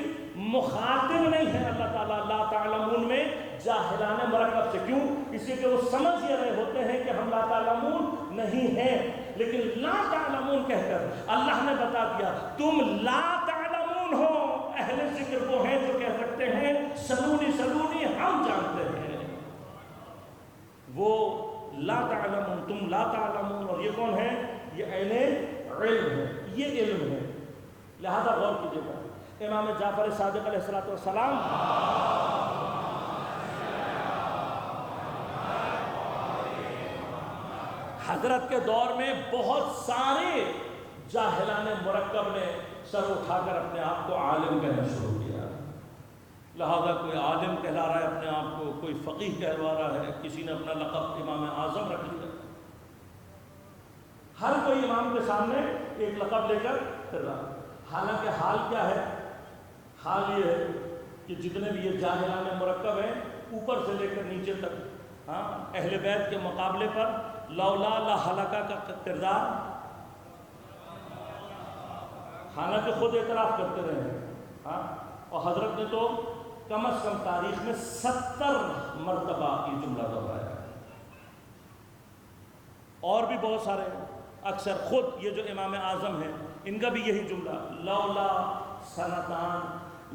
مخاطب نہیں ہے اللہ تعالیٰ لا تعلمون میں جاہلان مرکب سے۔ کیوں؟ اس لیے کہ وہ سمجھ یہ رہے ہوتے ہیں کہ ہم لا تعلمون نہیں ہیں، لیکن لا تعلمون کہہ کر اللہ نے بتا دیا تم لا تعلمون ہو۔ اہل ذکر وہ ہیں جو کہہ سکتے ہیں سلونی سلونی، ہم جانتے ہیں، وہ لا تعلمون، تم لا تعلمون، اور یہ کون ہے؟ یہ اہل علم ہے، یہ علم ہے۔ لہذا غور کیجیے گا، امام جعفر صادق علیہ السلام حضرت کے دور میں بہت سارے جاہلان مرکب نے سر اٹھا کر اپنے آپ کو عالم کہنا شروع کیا۔ لہذا کوئی عالم کہلا رہا ہے اپنے آپ کو، کوئی فقیہ کہلوا رہا ہے، کسی نے اپنا لقب امام اعظم رکھ لیا۔ ہر کوئی امام کے سامنے ایک لقب لے کر پھر رہا، حالانکہ حال کیا ہے؟ حال یہ ہے کہ جتنے بھی یہ جاہلان مرکب ہیں اوپر سے لے کر نیچے تک، اہل بیت کے مقابلے پر لولا لا ہلاکہ کا کردار، حالانکہ خود اعتراف کرتے رہے ہیں، اور حضرت نے تو کم از کم تاریخ میں 70 مرتبہ یہ جملہ دہرایا ہے، اور بھی بہت سارے ہیں۔ اکثر خود یہ جو امام اعظم ہیں ان کا بھی یہی جملہ، لولا سنتان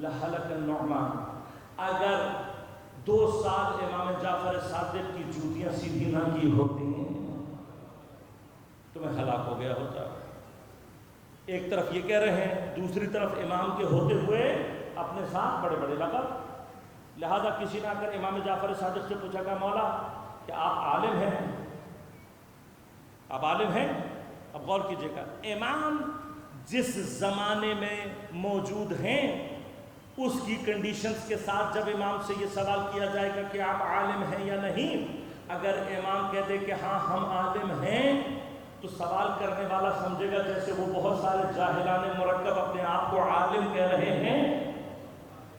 لہلک النعمان، اگر 2 سال امام جعفر صادق کی جوتیاں سیدھی نہ کی ہوتی تو میں ہلاک ہو گیا ہوتا۔ ایک طرف یہ کہہ رہے ہیں، دوسری طرف امام کے ہوتے ہوئے اپنے ساتھ بڑے بڑے لقب۔ لہذا کسی نے آ کر امام جعفر صادق سے پوچھا کہ مولا کہ آپ عالم ہیں؟ آپ عالم ہیں؟ اب غور کیجیے گا، امام جس زمانے میں موجود ہیں اس کی کنڈیشنز کے ساتھ جب امام سے یہ سوال کیا جائے گا کہ آپ عالم ہیں یا نہیں، اگر امام کہہ دے کہ ہاں ہم عالم ہیں تو سوال کرنے والا سمجھے گا جیسے وہ بہت سارے جاہلان مرکب اپنے آپ کو عالم کہہ رہے ہیں،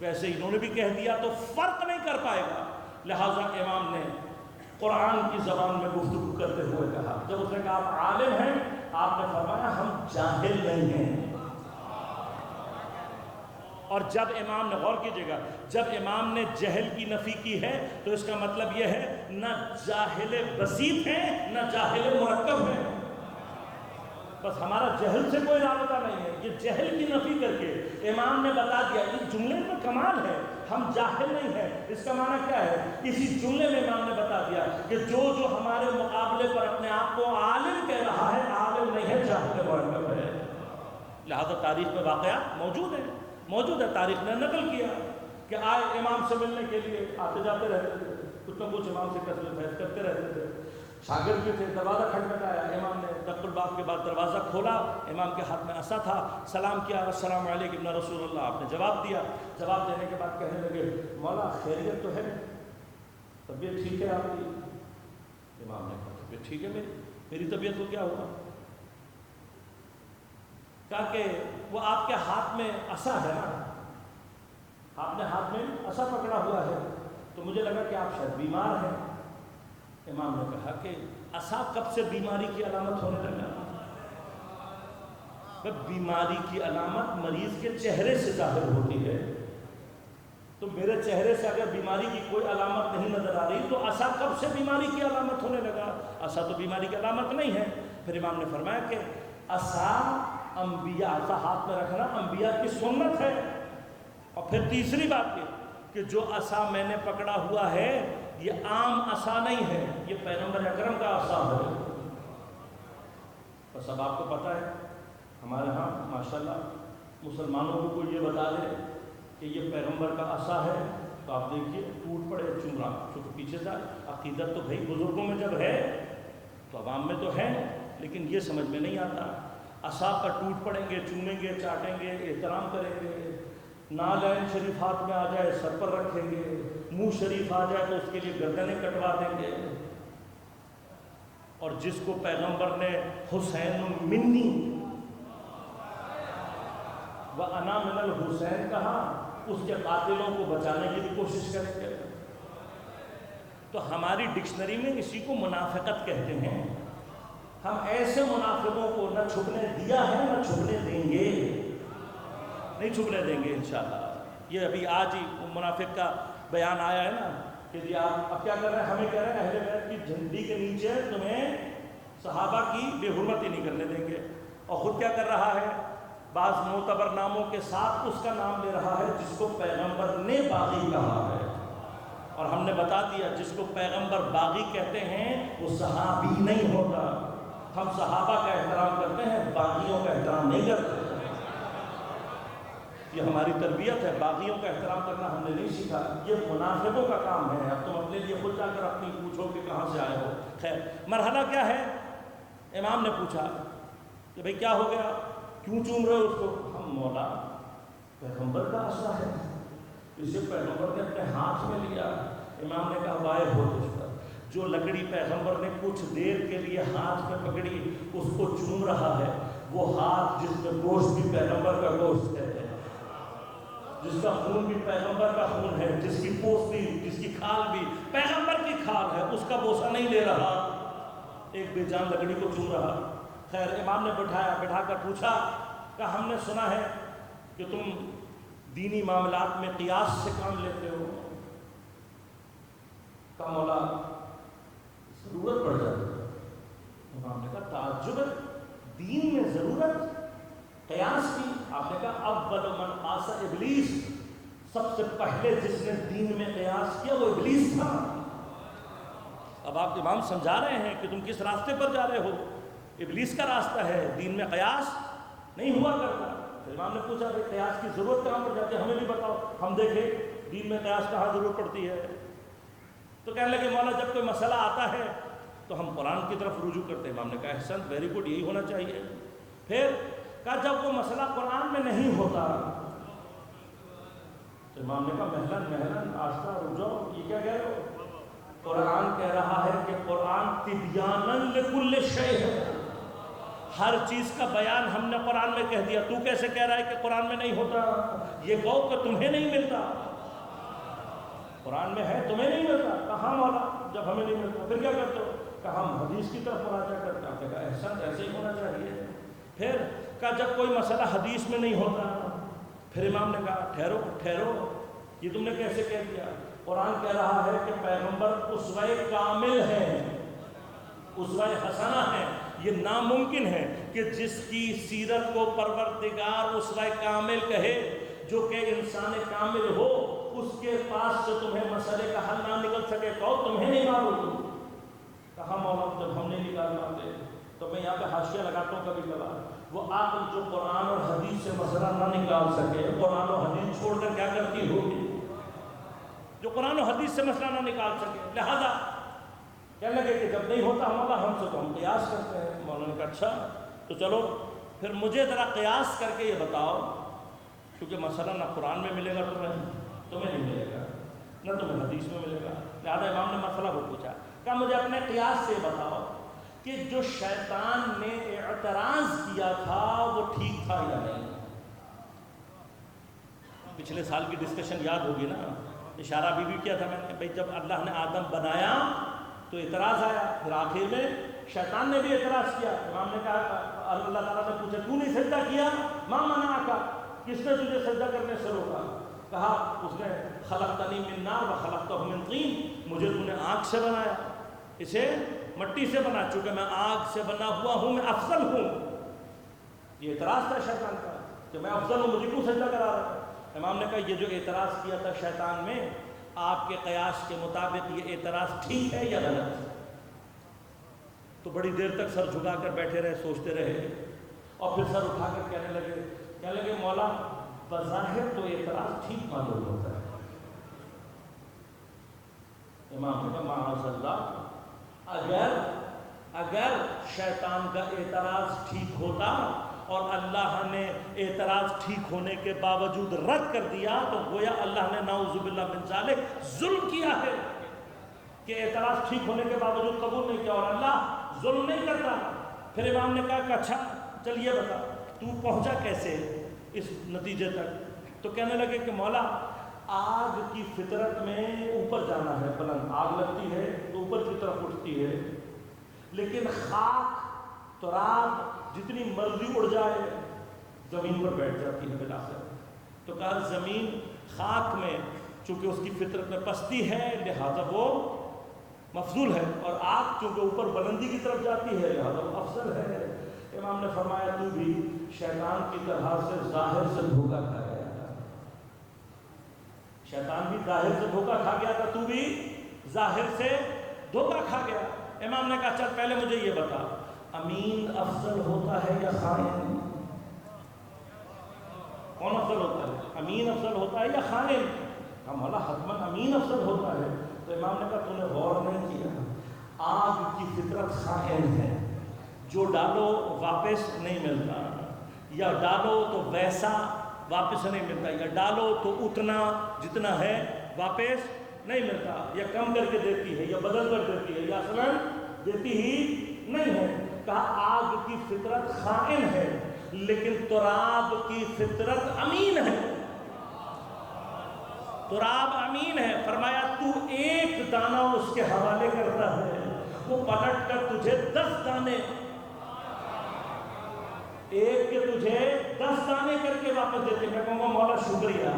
ویسے انہوں نے بھی کہہ دیا تو فرق نہیں کر پائے گا۔ لہٰذا امام نے قرآن کی زبان میں گفتگو کرتے ہوئے کہا، جب اس نے کہا آپ عالم ہیں، آپ نے فرمایا ہم جاہل نہیں ہیں۔ اور جب امام نے، غور کیجیے گا، جب امام نے جہل کی نفی کی ہے تو اس کا مطلب یہ ہے نہ جاہل بسیط ہیں نہ جاہل مرکب ہیں، بس بس ہمارا جہل سے کوئی رابطہ نہیں ہے، یہ جہل کی نفی کر کے امام نے بتا دیا۔ اس جملے میں کمال ہے، ہم جاہل نہیں ہیں، اس کا معنی کیا ہے؟ اسی جملے میں امام نے بتا دیا کہ جو ہمارے مقابلے پر اپنے آپ کو عالم کہہ رہا ہے، عالم نہیں ہے، جاہل مرکب ہے۔ لہذا تاریخ میں واقعات موجود ہے، تاریخ نے نقل کیا کہ آئے امام سے ملنے کے لیے آتے جاتے رہتے تھے، کچھ نہ کچھ امام سے قصد بحث کرتے رہتے تھے۔ شاگرد بھی تھے، دروازہ کھٹکھٹایا، امام نے دق الباب کے بعد دروازہ کھولا، امام کے ہاتھ میں عصا تھا، سلام کیا، السلام علیکم یا رسول اللہ، آپ نے جواب دیا۔ جواب دینے کے بعد کہنے لگے مولا خیریت تو ہے، طبیعت ٹھیک ہے آپ کی؟ امام نے کہا طبیعت ٹھیک ہے میری طبیعت کو کیا ہوا؟ کہا کہ وہ آپ کے ہاتھ میں عصا ہے نا، آپ نے ہاتھ میں عصا پکڑا ہوا ہے، تو مجھے لگا کہ آپ شاید بیمار ہیں۔ امام نے کہا کہ عصا کب سے بیماری کی علامت ہونے لگا؟ بیماری کی علامت مریض کے چہرے سے ظاہر ہوتی ہے، تو میرے چہرے سے اگر بیماری کی کوئی علامت نہیں نظر آ رہی تو عصا کب سے بیماری کی علامت ہونے لگا؟ عصا تو بیماری کی علامت نہیں ہے۔ پھر امام نے فرمایا کہ عصا انبیاء، عصا ہاتھ میں رکھنا انبیاء کی سنت ہے۔ اور پھر تیسری بات یہ کہ جو عصا میں نے پکڑا ہوا ہے یہ عام عصا نہیں ہے، یہ پیغمبر اکرم کا عصا ہے۔ بس اب آپ کو پتہ ہے ہمارے ہاں ماشاءاللہ مسلمانوں کو کوئی یہ بتا دے کہ یہ پیغمبر کا عصا ہے تو آپ دیکھیے ٹوٹ پڑے چمرا، چونکہ پیچھے سے عقیدت تو بھائی بزرگوں میں جب ہے تو عوام میں تو ہے، لیکن یہ سمجھ میں نہیں آتا۔ عصا پر ٹوٹ پڑیں گے، چومیں گے، چاٹیں گے، احترام کریں گے، نالین شریف ہاتھ میں آ جائے سر پر رکھیں گے، منہ شریف آ جائے تو اس کے لیے گردنیں کٹوا دیں گے۔ اور جس کو پیغمبر نے حسین منی وَأَنَا مِنَ الْحُسَيْن کہا، اس کے قاتلوں کو بچانے کی بھی کوشش کریں گے۔ تو ہماری ڈکشنری میں اسی کو منافقت کہتے ہیں۔ ہم ایسے منافقوں کو نہ چھپنے دیا ہے نہ چھپنے دیں گے، نہیں چھپنے دیں گے انشاءاللہ۔ یہ ابھی آج ہی منافق کا بیان آیا ہے نا کہ جی آپ اب کیا کر رہے ہیں، ہمیں کہہ رہے ہیں اہل بیت کی جھنڈی کے نیچے تمہیں صحابہ کی بے حرمتی نہیں کرنے دیں گے، اور خود کیا کر رہا ہے، بعض معتبر ناموں کے ساتھ اس کا نام لے رہا ہے جس کو پیغمبر نے باغی کہا ہے۔ اور ہم نے بتا دیا جس کو پیغمبر باغی کہتے ہیں وہ صحابی نہیں ہوتا۔ ہم صحابہ کا احترام کرتے ہیں، باغیوں کا احترام نہیں کرتے۔ یہ ہماری تربیت ہے، باغیوں کا احترام کرنا ہم نے نہیں سیکھا، یہ منافقوں کا کام ہے۔ اب تم اپنے لیے خود جا کر اپنی پوچھو کہ کہاں سے آئے ہو۔ خیر، مرحلہ کیا ہے؟ امام نے پوچھا کہ بھئی کیا ہو گیا، کیوں چوم رہے ہو اس کو؟ ہم مولا پیغمبر کا عصا ہے، اسے پیغمبر نے اپنے ہاتھ میں لیا۔ امام نے کہا وائے ہو تجھ پر، جو لکڑی پیغمبر نے کچھ دیر کے لیے ہاتھ میں پکڑی اس کو چوم رہا ہے، وہ ہاتھ جس میں گوشت بھی پیغمبر کا گوشت ہے، جس کا خون بھی پیغمبر کا خون ہے، جس کی پوست بھی، جس کی کھال بھی پیغمبر کی کھال ہے، اس کا بوسہ نہیں لے رہا، ایک بے جان لکڑی کو چوم رہا۔ خیر، امام نے بٹھا کر پوچھا کہ ہم نے سنا ہے کہ تم دینی معاملات میں قیاس سے کام لیتے ہو۔ کہا مولا ضرورت پڑ جاتی ہے۔ امام نے کہا تعجب ہے، دین میں ضرورت قیاس کی؟ آپ نے کہا اول من قاس ابلیس، سب سے پہلے جس نے دین میں قیاس کیا وہ ابلیس تھا۔ اب آپ امام سمجھا رہے ہیں کہ تم کس راستے پر جا رہے ہو، ابلیس کا راستہ ہے، دین میں قیاس نہیں ہوا کرتا۔ امام نے پوچھا کہ قیاس کی ضرورت کہاں پر جاتی ہے، ہمیں بھی بتاؤ، ہم دیکھیں دین میں قیاس کہاں ضرورت پڑتی ہے۔ تو کہنے لگے مولا جب کوئی مسئلہ آتا ہے تو ہم قرآن کی طرف رجوع کرتے ہیں۔ امام نے کہا احسن، ویری گڈ، یہی ہونا چاہیے۔ پھر کہا جب وہ مسئلہ قرآن میں نہیں ہوتا تو امام نے کہا مہلن آستہ رک جاؤ، یہ کیا کہہ رہے ہو؟ قرآن کہہ رہا ہے کہ قرآن تبیاناً لکل شیء ہے، ہر چیز کا بیان ہم نے قرآن میں کہہ دیا۔ تو کیسے کہہ رہا ہے کہ قرآن میں نہیں ہوتا؟ یہ کہو کہ تمہیں نہیں ملتا، قرآن میں ہے تمہیں نہیں ملتا۔ کہاں مولا جب ہمیں نہیں ملتا پھر کیا کرتے ہو؟ کہا ہم حدیث کی طرف مراجعہ کرتے ہیں۔ آپ نے کہا احسن، ایسے ہی ہونا چاہیے۔ پھر کہا جب کوئی مسئلہ حدیث میں نہیں ہوتا، پھر امام نے کہا ٹھہرو، یہ تم نے کیسے کہہ دیا؟ قرآن کہہ رہا ہے کہ پیغمبر اسوہ کامل ہیں، اسوہ حسنہ ہیں، یہ ناممکن ہے کہ جس کی سیرت کو پروردگار اسوہ کامل کہے، جو کہ انسان کامل ہو، اس کے پاس سے تمہیں مسئلے کا حل نہ نکل سکے، کہو تمہیں نہیں معلوم۔ کہا مولا جب ہم نہیں نکال پاتے تو میں یہاں پہ حاشیہ لگاتا ہوں کبھی کبھار، وہ عقل جو قرآن اور حدیث سے مسئلہ نہ نکال سکے، قرآن و حدیث چھوڑ کر کیا کرتی ہوگی؟ جو قرآن و حدیث سے مسئلہ نہ نکال سکے، لہذا کہنے لگے کہ جب نہیں ہوتا ہمارا ہم سے تو ہم قیاس کرتے ہیں۔ مولانا نے کہا اچھا تو چلو پھر مجھے ذرا قیاس کر کے یہ بتاؤ، کیونکہ مسئلہ نہ قرآن میں ملے گا تمہیں نہیں ملے گا، نہ تمہیں حدیث میں ملے گا۔ لہذا امام نے مسئلہ وہ پوچھا، کہا مجھے اپنے قیاس سے بتاؤ کہ جو شیطان نے اعتراض کیا تھا وہ ٹھیک تھا یا نہیں۔ پچھلے سال کی ڈسکشن یاد ہوگی نا، اشارہ بھی کیا تھا میں نے، بھئی جب اللہ نے آدم بنایا تو اعتراض آیا، پھر آخر میں شیطان نے بھی اعتراض کیا۔ امام نے کہا اللہ تعالیٰ نے پوچھا تو نہیں سجدہ کیا؟ ما منعک، کس نے تجھے سجدہ کرنے سے روکا؟ کہا اس نے خلقتنی من نار و خلقتہ من طین، مجھے تو نے آگ سے بنایا، اسے مٹی سے بنا، چونکہ میں آگ سے بنا ہوا ہوں میں افضل ہوں۔ یہ اعتراض تھا شیطان کا کہ میں افضل ہوں، مجھے کیوں سجدہ کرا رہا ہے؟ امام نے کہا یہ جو اعتراض کیا تھا شیطان میں، آپ کے قیاس کے مطابق یہ اعتراض ٹھیک ہے یا غلط؟ تو بڑی دیر تک سر جھکا کر بیٹھے رہے، سوچتے رہے، اور پھر سر اٹھا کر کہنے لگے مولا بظاہر تو اعتراض ٹھیک معلوم ہوتا ہے۔ امام نے کہا معاذ اللہ، اگر شیطان کا اعتراض ٹھیک ہوتا اور اللہ نے اعتراض ٹھیک ہونے کے باوجود رد کر دیا تو گویا اللہ نے نعوذ باللہ من ذالک ظلم کیا ہے کہ اعتراض ٹھیک ہونے کے باوجود قبول نہیں کیا، اور اللہ ظلم نہیں کرتا۔ پھر امام نے کہا کہ اچھا چل یہ بتا تو پہنچا کیسے اس نتیجے تک؟ تو کہنے لگے کہ مولا آگ کی فطرت میں اوپر جانا ہے، بلند آگ لگتی ہے تو اوپر کی طرف اٹھتی ہے، لیکن خاک تراب جتنی مرضی اڑ جائے زمین پر بیٹھ جاتی ہے بالآخر۔ تو کہا زمین خاک میں چونکہ اس کی فطرت میں پستی ہے لہذا وہ مفضول ہے، اور آگ چونکہ اوپر بلندی کی طرف جاتی ہے لہذا وہ افضل ہے۔ امام نے فرمایا تو بھی شیطان کی طرح سے ظاہر سے دھوکہ کھا گیا تھا، شیطان بھی ظاہر سے دھوکہ کھا گیا تھا، تو بھی ظاہر سے دھوکہ کھا گیا۔ امام نے کہا چل پہلے مجھے یہ بتا، امین افضل ہوتا ہے یا خائن؟ کون افضل ہوتا ہے؟ امین افضل ہوتا ہے یا خائن؟ کہا مولا حتماً امین افضل ہوتا ہے۔ تو امام نے کہا تو نے غور نہیں کیا، آگ کی فطرت خائن ہے، جو ڈالو واپس نہیں ملتا، یا ڈالو تو ویسا واپس نہیں ملتا، یا ڈالو تو اتنا جتنا ہے واپس نہیں ملتا، یا کم کر کے دیتی ہے یا بدل کر دیتی ہے یا اصلاً دیتی ہی نہیں ہے۔ کہا آگ کی فطرت خائن ہے لیکن تراب کی فطرت امین ہے، تراب امین ہے۔ فرمایا تو ایک دانہ اس کے حوالے کرتا ہے، وہ پلٹ کر تجھے 10 دانے، ایک کے تجھے 10 دانے کر کے واپس دیتے۔ میں کہوں گا مولا شکریہ،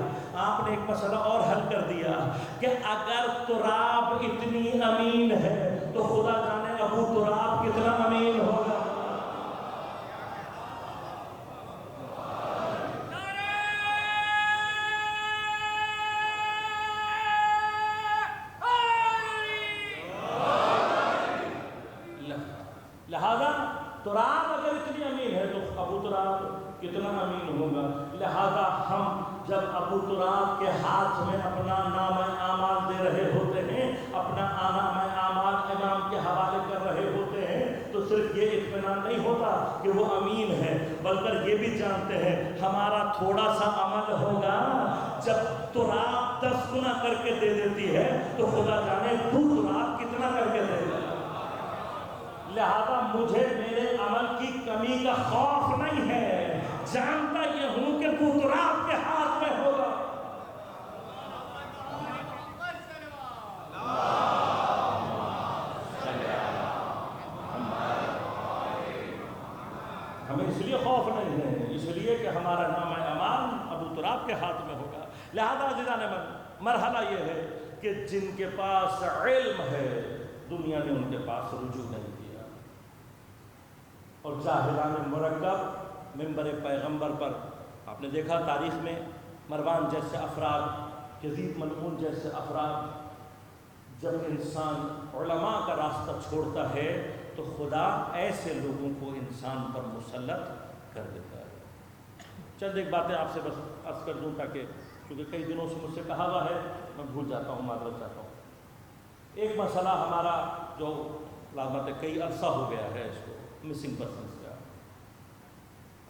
آپ نے ایک مسئلہ اور حل کر دیا کہ اگر تراب اتنی امین ہے تو خدا جانے ابو تراب کتنا امین ہوگا۔ لہذا تراب اگر اتنی امین ہے تو ابو تراب کتنا امین ہوگا۔ لہذا ہم جب ابو تراب کے ہاتھ میں اپنا نام اعمال دے رہے ہوتے ہیں، اپنا نام اعمال امام کے حوالے کر رہے ہوتے ہیں، تو صرف یہ اطمینان نہیں ہوتا کہ وہ امین ہے، بلکہ یہ بھی جانتے ہیں ہمارا تھوڑا سا عمل ہوگا جب تراب 10 گنا کر کے دے دیتی ہے تو خدا جانے تو تراب کتنا کر کے دے گا۔ لہذا مجھے میرے عمل کی کمی کا خوف نہیں ہے، جانتا یہ ہوں کہ وہ تراب کے ہاتھ میں ہوگا۔ ہمیں اس لیے خوف نہیں ہے، اس لیے کہ ہمارا نام اعمال ابو تراب کے ہاتھ میں ہوگا۔ لہذا عزیزان من، مرحلہ یہ ہے کہ جن کے پاس علم ہے دنیا نے ان کے پاس رجوع نہیں کیا، اور جاہلان مرکب منبر پیغمبر پر آپ نے دیکھا تاریخ میں مروان جیسے افراد، یزید ملعون جیسے افراد، جب انسان علماء کا راستہ چھوڑتا ہے تو خدا ایسے لوگوں کو انسان پر مسلط کر دیتا ہے۔ چند ایک باتیں آپ سے بس عرض کر دوں تاکہ کیونکہ کئی دنوں سے مجھ سے کہا ہوا ہے میں بھول جاتا ہوں، معذرت چاہتا ہوں۔ ایک مسئلہ ہمارا جو لازمت ہے، کئی عرصہ ہو گیا ہے اس کو مسنگ پرسنس کا،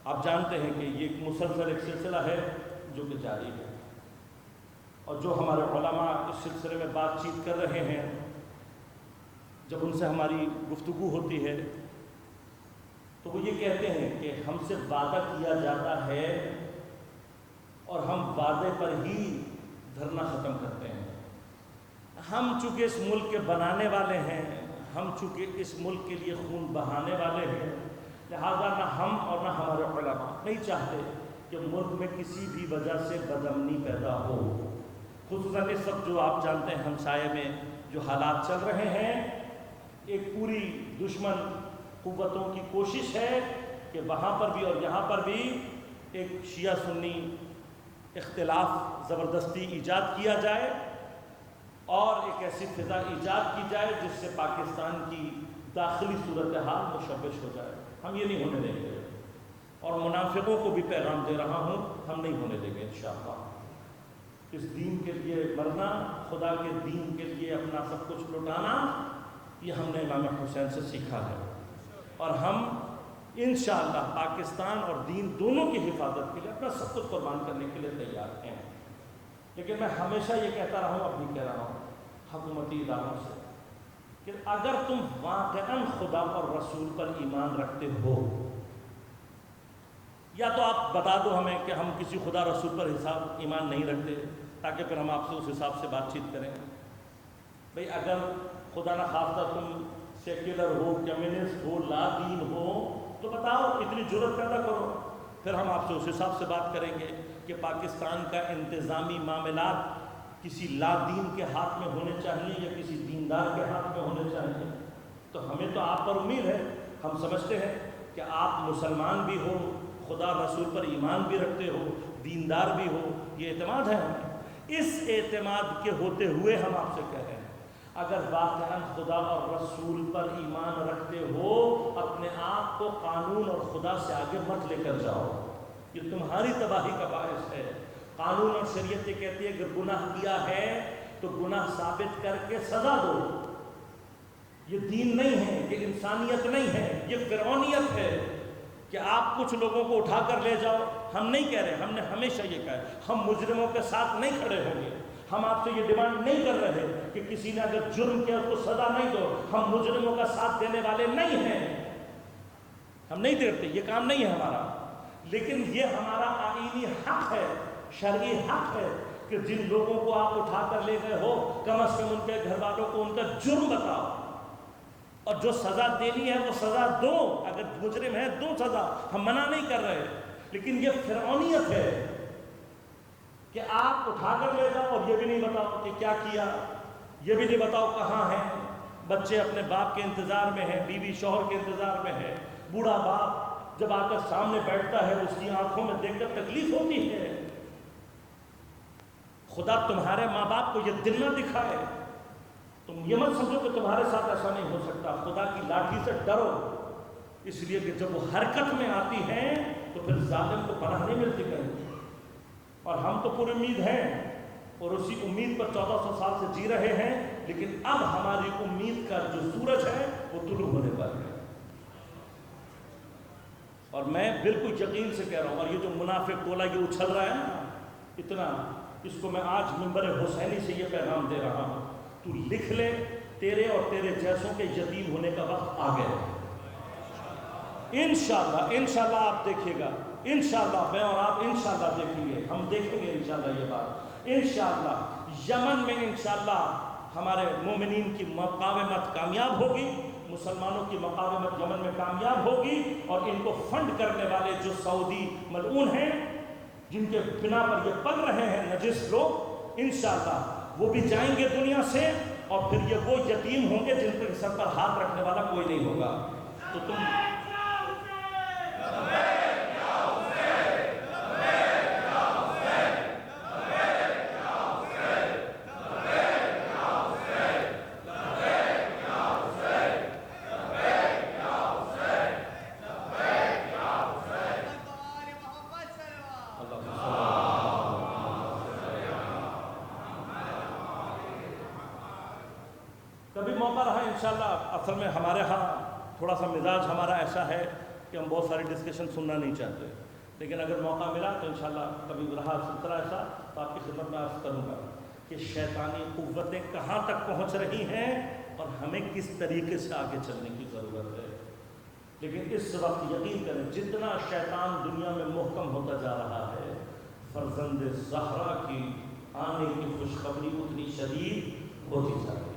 آپ جانتے ہیں کہ یہ ایک مسلسل ایک سلسلہ ہے جو کہ جاری ہے، اور جو ہمارے علماء اس سلسلے میں بات چیت کر رہے ہیں، جب ان سے ہماری گفتگو ہوتی ہے تو وہ یہ کہتے ہیں کہ ہم سے وعدہ کیا جاتا ہے اور ہم وعدے پر ہی دھرنا ختم کرتے ہیں۔ ہم چونکہ اس ملک کے بنانے والے ہیں، ہم چونکہ اس ملک کے لیے خون بہانے والے ہیں، لہذا نہ ہم اور نہ ہمارے علماء نہیں چاہتے کہ ملک میں کسی بھی وجہ سے بدامنی پیدا ہو، خصوصاً اس وقت جو آپ جانتے ہیں ہمسائے میں جو حالات چل رہے ہیں۔ ایک پوری دشمن قوتوں کی کوشش ہے کہ وہاں پر بھی اور یہاں پر بھی ایک شیعہ سنی اختلاف زبردستی ایجاد کیا جائے اور ایک ایسی فضا ایجاد کی جائے جس سے پاکستان کی داخلی صورتحال مشوش ہو جائے۔ ہم یہ نہیں ہونے دیں گے، اور منافقوں کو بھی پیغام دے رہا ہوں، ہم نہیں ہونے دیں گے انشاءاللہ۔ اس دین کے لیے مرنا، خدا کے دین کے لیے اپنا سب کچھ لٹانا، یہ ہم نے امام حسین سے سیکھا ہے، اور ہم انشاءاللہ پاکستان اور دین دونوں کی حفاظت کے لیے اپنا سب کچھ قربان کرنے کے لیے تیار ہیں۔ لیکن میں ہمیشہ یہ کہتا رہا ہوں، اب بھی کہہ رہا ہوں حکومتی اداروں سے کہ اگر تم واقعاً خدا اور رسول پر ایمان رکھتے ہو، یا تو آپ بتا دو ہمیں کہ ہم کسی خدا رسول پر حساب ایمان نہیں رکھتے، تاکہ پھر ہم آپ سے اس حساب سے بات چیت کریں۔ بھئی اگر خدا نہ خواستہ تم سیکولر ہو، کمیونسٹ ہو، لا دین ہو تو بتاؤ، اتنی جرأت پیدا کرو، پھر ہم آپ سے اس حساب سے بات کریں گے کہ پاکستان کا انتظامی معاملات کسی لا دین کے ہاتھ میں ہونے چاہیے یا کسی دیندار کے ہاتھ میں ہونے چاہیے۔ تو ہمیں تو آپ پر امید ہے، ہم سمجھتے ہیں کہ آپ مسلمان بھی ہو، خدا رسول پر ایمان بھی رکھتے ہو، دیندار بھی ہو، یہ اعتماد ہے ہمیں۔ اس اعتماد کے ہوتے ہوئے ہم آپ سے کہہ رہے ہیں، اگر واقعاً خدا اور رسول پر ایمان رکھتے ہو، اپنے آپ کو قانون اور خدا سے آگے مت لے کر جاؤ، یہ تمہاری تباہی کا باعث ہے۔ قانون اور شریعت یہ کہتی ہے کہ گناہ کیا ہے تو گناہ ثابت کر کے سزا دو۔ یہ دین نہیں ہے، یہ انسانیت نہیں ہے، یہ فرعونیت ہے کہ آپ کچھ لوگوں کو اٹھا کر لے جاؤ۔ ہم نہیں کہہ رہے، ہم نے ہمیشہ یہ کہا ہے ہم مجرموں کے ساتھ نہیں کھڑے ہوں گے۔ ہم آپ سے یہ ڈیمانڈ نہیں کر رہے کہ کسی نے اگر جرم کیا اس کو سزا نہیں دو، ہم مجرموں کا ساتھ دینے والے نہیں ہیں، ہم نہیں دیتے، یہ کام نہیں ہے ہمارا۔ لیکن یہ ہمارا آئینی حق ہے، شرعی حق ہے کہ جن لوگوں کو آپ اٹھا کر لے گئے ہو، کم از کم ان کے گھر والوں کو ان کا جرم بتاؤ، اور جو سزا دینی ہے وہ سزا دو۔ اگر مجرم ہے دو سزا، ہم منع نہیں کر رہے، لیکن یہ فرعونیت ہے کہ آپ اٹھا کر لے جاؤ اور یہ بھی نہیں بتاؤ کہ کیا کیا، یہ بھی نہیں بتاؤ کہاں ہیں۔ بچے اپنے باپ کے انتظار میں ہیں، بیوی شوہر کے انتظار میں ہے، بوڑھا باپ جب آ کر سامنے بیٹھتا ہے اس کی آنکھوں میں دیکھ کر تکلیف ہوتی ہے۔ خدا تمہارے ماں باپ کو یہ دل نہ دکھائے، تم یہ مت سمجھو کہ تمہارے ساتھ ایسا نہیں ہو سکتا۔ خدا کی لاٹھی سے ڈرو، اس لیے کہ جب وہ حرکت میں آتی ہیں تو پھر ظالم کو پناہ نہیں ملتی کہیں۔ اور ہم تو پوری امید ہیں اور اسی امید پر 1400 سال سے جی رہے ہیں، لیکن اب ہماری امید کا جو سورج ہے وہ طلوع ہونے پر ہے۔ اور میں بالکل یقین سے کہہ رہا ہوں، اور یہ جو منافق ٹولہ یہ اچھل رہا ہے نا اتنا، اس کو میں آج منبر حسینی سے یہ پیغام دے رہا ہوں، تو لکھ لے، تیرے اور تیرے جیسوں کے یتیم ہونے کا وقت آ گیا ہے۔ انشاءاللہ آپ دیکھیے گا، انشاءاللہ میں اور آپ انشاءاللہ دیکھیں گے، ہم دیکھیں گے انشاءاللہ یہ بات۔ انشاءاللہ یمن میں انشاءاللہ ہمارے مومنین کی مقاومت کامیاب ہوگی، مسلمانوں کی مقاومت یمن میں کامیاب ہوگی، اور ان کو فنڈ کرنے والے جو سعودی ملعون ہیں، جن کے بنا پر یہ پل رہے ہیں نجس لوگ، انشاءاللہ وہ بھی جائیں گے دنیا سے، اور پھر یہ وہ یتیم ہوں گے جن پر سر پر ہاتھ رکھنے والا کوئی نہیں ہوگا۔ تو تم انشاءاللہ اصل میں ہمارے ہاں تھوڑا سا مزاج ہمارا ایسا ہے کہ ہم بہت ساری ڈسکشن سننا نہیں چاہتے، لیکن اگر موقع ملا تو انشاءاللہ کبھی رہا سلسلہ ایسا تو آپ کی خدمت میں عرض کروں گا کہ شیطانی قوتیں کہاں تک پہنچ رہی ہیں اور ہمیں کس طریقے سے آگے چلنے کی ضرورت ہے۔ لیکن اس وقت یقین کریں جتنا شیطان دنیا میں محکم ہوتا جا رہا ہے، فرزند زہرا کی آنے کی خوشخبری اتنی شدید ہوتی جا رہی ہے۔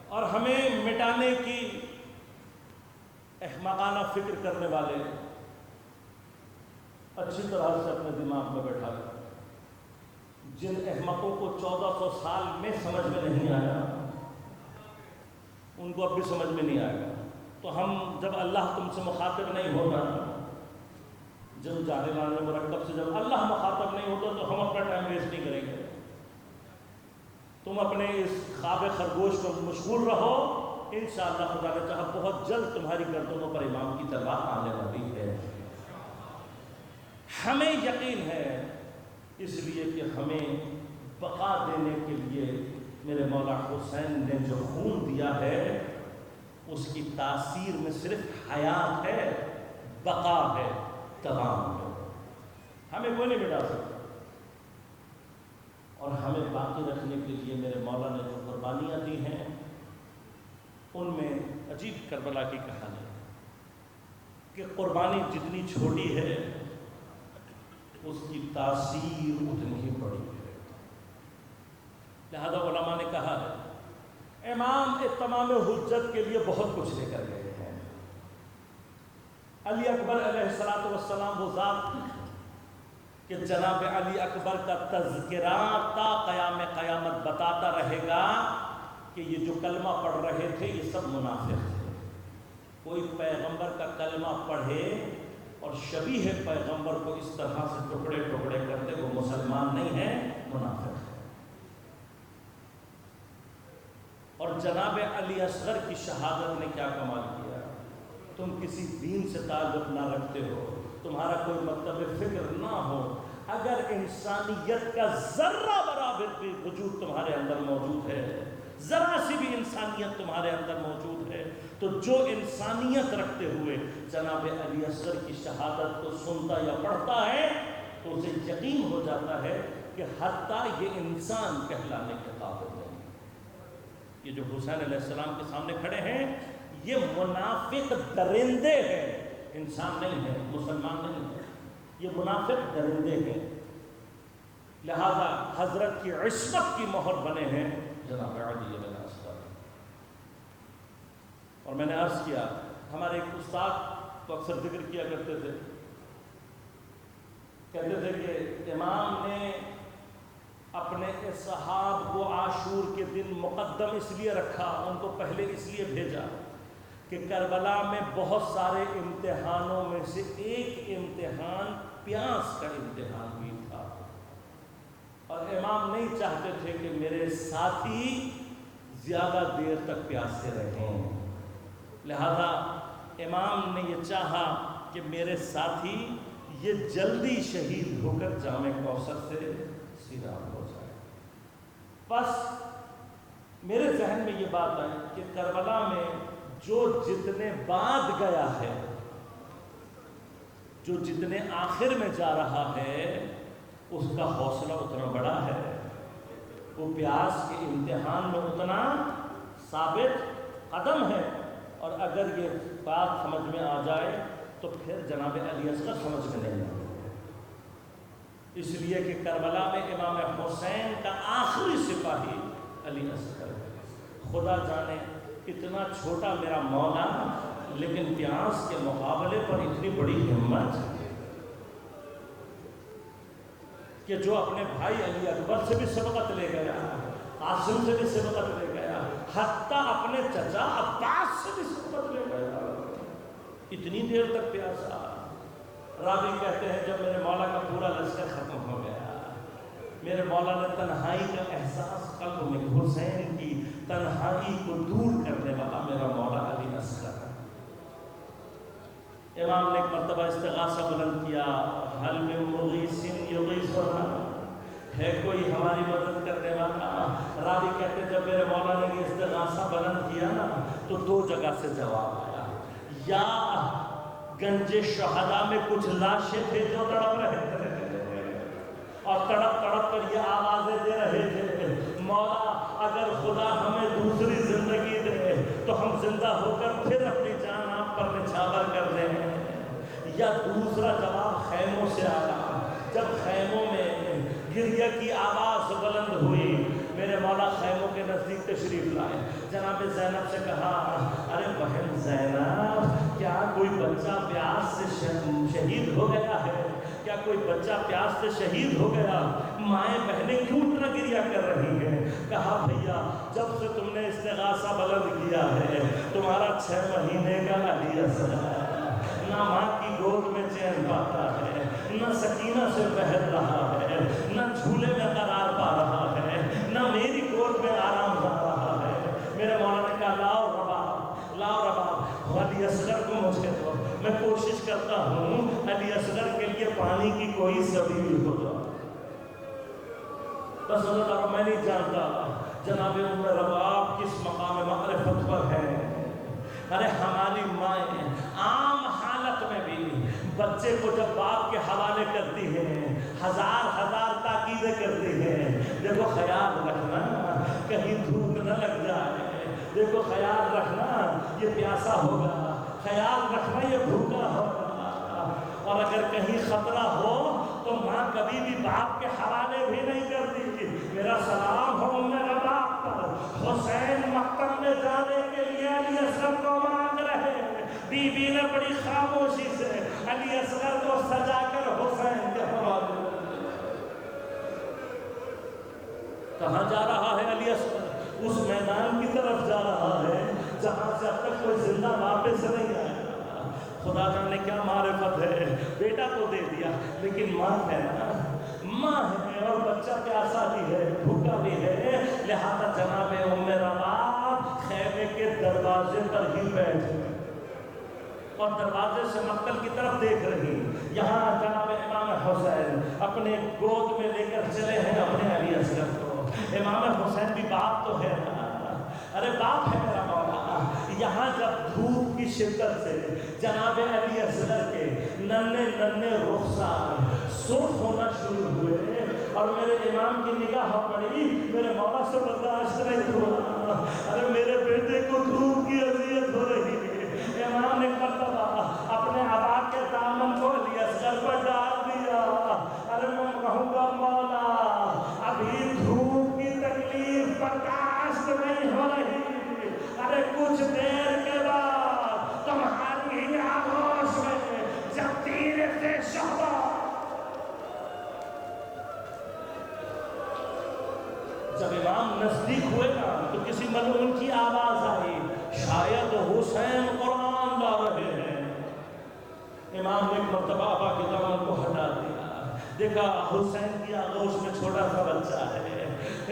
اور ہمیں مٹانے کی احمقانہ فکر کرنے والے اچھی طرح سے اپنے دماغ میں بیٹھا لیں۔ جن احمقوں کو 1400 سال میں سمجھ میں نہیں آیا ان کو اب بھی سمجھ میں نہیں آئے گا۔ تو ہم جب اللہ تم سے مخاطب نہیں ہوگا، جب جاہلانہ مرکب سے جب اللہ مخاطب نہیں ہوتا تو ہم اپنا ٹائم ویسٹ نہیں کریں گے۔ تم اپنے اس خواب خرگوش پر مشغول رہو، انشاءاللہ خدا نے چاہا بہت جلد تمہاری گردنوں پر امام کی تلوار آنے والی ہے۔ ہمیں یقین ہے، اس لیے کہ ہمیں بقا دینے کے لیے میرے مولا حسین نے جو خون دیا ہے اس کی تاثیر میں صرف حیات ہے، بقا ہے، دوام ہے۔ ہمیں کوئی نہیں مٹا سکتا، اور ہمیں باقی رکھنے کے لیے میرے مولا نے جو قربانیاں دی ہیں ان میں عجیب کربلا کی کہانی ہے کہ قربانی جتنی چھوٹی ہے اس کی تاثیر اتنی ہی بڑی ہے۔ لہذا علماء نے کہا ہے امام تمام حجت کے لیے بہت کچھ لے کر گئے ہیں۔ علی اکبر علیہ السلام وہ ذات کہ جناب علی اکبر کا تذکرہ تا قیام قیامت بتاتا رہے گا کہ یہ جو کلمہ پڑھ رہے تھے یہ سب منافق تھے۔ کوئی پیغمبر کا کلمہ پڑھے اور شبیہ پیغمبر کو اس طرح سے ٹکڑے ٹکڑے کرتے وہ مسلمان نہیں ہے، منافق ہے۔ اور جناب علی اصغر کی شہادت نے کیا کمال کیا، تم کسی دین سے تعلق نہ رکھتے ہو، تمہارا کوئی مطلب فکر نہ ہو، اگر انسانیت کا ذرہ برابر بھی وجود تمہارے اندر موجود ہے، ذرا سی بھی انسانیت تمہارے اندر موجود ہے، تو جو انسانیت رکھتے ہوئے جناب علی اصغر کی شہادت کو سنتا یا پڑھتا ہے تو اسے یقین ہو جاتا ہے کہ حتیٰ یہ انسان کہلانے کے قابل نہیں۔ یہ جو حسین علیہ السلام کے سامنے کھڑے ہیں یہ منافق درندے ہیں، انسان نہیں ہے، مسلمان نہیں ہے، یہ منافق درندے ہیں۔ لہذا حضرت کی عصمت کی مہر بنے ہیں جناب علی بن اصغر۔ اور میں نے عرض کیا ہمارے ایک استاد تو اکثر ذکر کیا کرتے تھے، کہتے تھے کہ امام نے اپنے اصحاب کو عاشور کے دن مقدم اس لیے رکھا، ان کو پہلے اس لیے بھیجا کہ کربلا میں بہت سارے امتحانوں میں سے ایک امتحان پیاس کا امتحان بھی تھا، اور امام نہیں چاہتے تھے کہ میرے ساتھی زیادہ دیر تک پیاسے رہیں، لہذا امام نے یہ چاہا کہ میرے ساتھی یہ جلدی شہید ہو کر جامع کوثر سے سیراب ہو جائے۔ بس میرے ذہن میں یہ بات آئی کہ کربلا میں جو جتنے بعد گیا ہے، جو جتنے آخر میں جا رہا ہے، اس کا حوصلہ اتنا بڑا ہے، وہ پیاس کے امتحان میں اتنا ثابت قدم ہے، اور اگر یہ بات سمجھ میں آ جائے تو پھر جناب علی اصغر سمجھ میں نہیں آئے، اس لیے کہ کربلا میں امام حسین کا آخری سپاہی علی اصغر ہے۔ خدا جانے اتنا چھوٹا میرا مولا، لیکن پیاس کے مقابلے پر اتنی بڑی ہمت کہ جو اپنے بھائی علی اکبر سے بھی سبقت لے گیا، قاسم سے بھی سبقت لے گیا، حتیٰ اپنے چچا عباس سے بھی سبقت لے گیا، اتنی دیر تک پیاسا۔ راوی کہتے ہیں جب میرے مولا کا پورا لشکر ختم ہو گیا، میرے مولا نے تنہائی کا احساس قلب میں، حسین کی تنہائی کو دور کرنے والا میرا مولا علی اصغر، امام نے ایک مرتبہ استغاثہ بلند کیا، حل من مغیث یغیثنا، ہے کوئی ہماری مدد کرنے والا؟ راوی کہتے جب میرے مولا نے یہ استغاثہ بلند کیا نا تو دو جگہ سے جواب آیا، یا گنج شہداء میں کچھ لاشیں تھے جو تڑپ رہے تھے اور تڑپ تڑپ کر یہ آوازیں دے رہے تھے، مولا اگر خدا ہمیں دوسری زندگی دے تو ہم زندہ ہو کر پھر اپنی جان آپ پر نچھاور کر دیں۔ یا دوسرا جواب خیموں سے آیا، جب خیموں میں گریہ کی آواز بلند ہوئی، میرے مولا خیموں کے نزدیک تشریف لائے، جناب زینب سے کہا، ارے بہن زینب، کیا کوئی بچہ پیاس سے شہید ہو گیا ہے؟ کیا کوئی بچہ پیاس سے شہید ہو گیا؟ مائیں بہنیں کیوں اتنا گریہ کر رہی ہیں؟ کہا بھیا جب سے تم نے استغاثہ بلند کیا ہے تمہارا 6 مہینے کا علی اصغر نہ ماں کی گود میں چین پاتا ہے، نہ سکینہ سے بہل رہا ہے، نہ جھولے میں قرار پا رہا ہے، نہ میری گود میں آرام پا رہا ہے۔ میرے مولا نے کہا لاؤ رباب، لاؤ رباب، علی اصغر کو مجھے دو، میں کوشش کرتا ہوں علی اصغر کے لیے پانی کی کوئی سبیل ہو جائے۔ بس اللہ میں نہیں جانتا جناب ام رباب کس مقام معرفت پر ہے۔ ارے ہماری مائیں عام حالت میں بھی بچے کو جب باپ کے حوالے کرتی ہیں، ہزار تاکیدیں کرتی ہیں، دیکھو خیال رکھنا کہیں دھوپ نہ لگ جائے، دیکھو خیال رکھنا یہ پیاسا ہوگا، خیال رکھنا یہ بھوکا ہوگا، اور اگر کہیں خطرہ ہو تو ماں کبھی بھی باپ کے حوالے بھی نہیں کرتی۔ میرا سلام ہو میرا باپ پر، حسین مقتل میں جانے کے لیے علی اصغر کو مانگ رہے، بی بی نے بڑی خاموشی سے علی اصغر کو سجا کر حسین کے حوالے۔ کہاں جا رہا ہے علی اصغر؟ اس میدان کی طرف جا رہا ہے جہاں سے اب تک کوئی زندہ واپس نہیں آیا۔ خدا جانے کیا معرفت ہے، بیٹا تو دے دیا لیکن ماں ہے نا، ماں ہے اور بچہ پیاسا بھی ہے، بھوکا بھی ہے، لہذا جناب ام رباب خیمے کے دروازے پر ہی بیٹھ اور دروازے سے مقتل کی طرف دیکھ رہی۔ یہاں جناب امام حسین اپنے گود میں لے کر چلے ہیں اپنے علی اصغر کو۔ امام حسین بھی باپ تو ہے نا، ارے باپ ہے میرا مولا۔ یہاں جب دھوپ کی شدت سے جناب علی اصغر کے ننھے رخسار سرخ ہونا شروع ہوئے اور میرے امام کی نگاہ پڑی، میرے مولا سے برداشت نہیں ہوا، ارے میرے بیٹے کو دھوپ کی اذیت ہو رہی ہے۔ امام نے مرتبہ اپنے آبا کے دامن کو علی اصغر پر ڈال دیا، ارے میں کہوں گا مولا ابھی دھوپ کی تکلیف برداشت نہیں ہو رہی، ارے کچھ دیر کے بعد تمہاری ہی آغوش میں جب تیر سے شہبہ جب امام نزدیک ہوئے نا تو کسی ملعون کی آواز آئی، شاید حسین قرآن لا رہے ہیں۔ امام نے ایک مرتبہ آبا کے دامن کو ہٹا دیا، دیکھا حسین کی آغوش میں چھوٹا سا بچہ ہے۔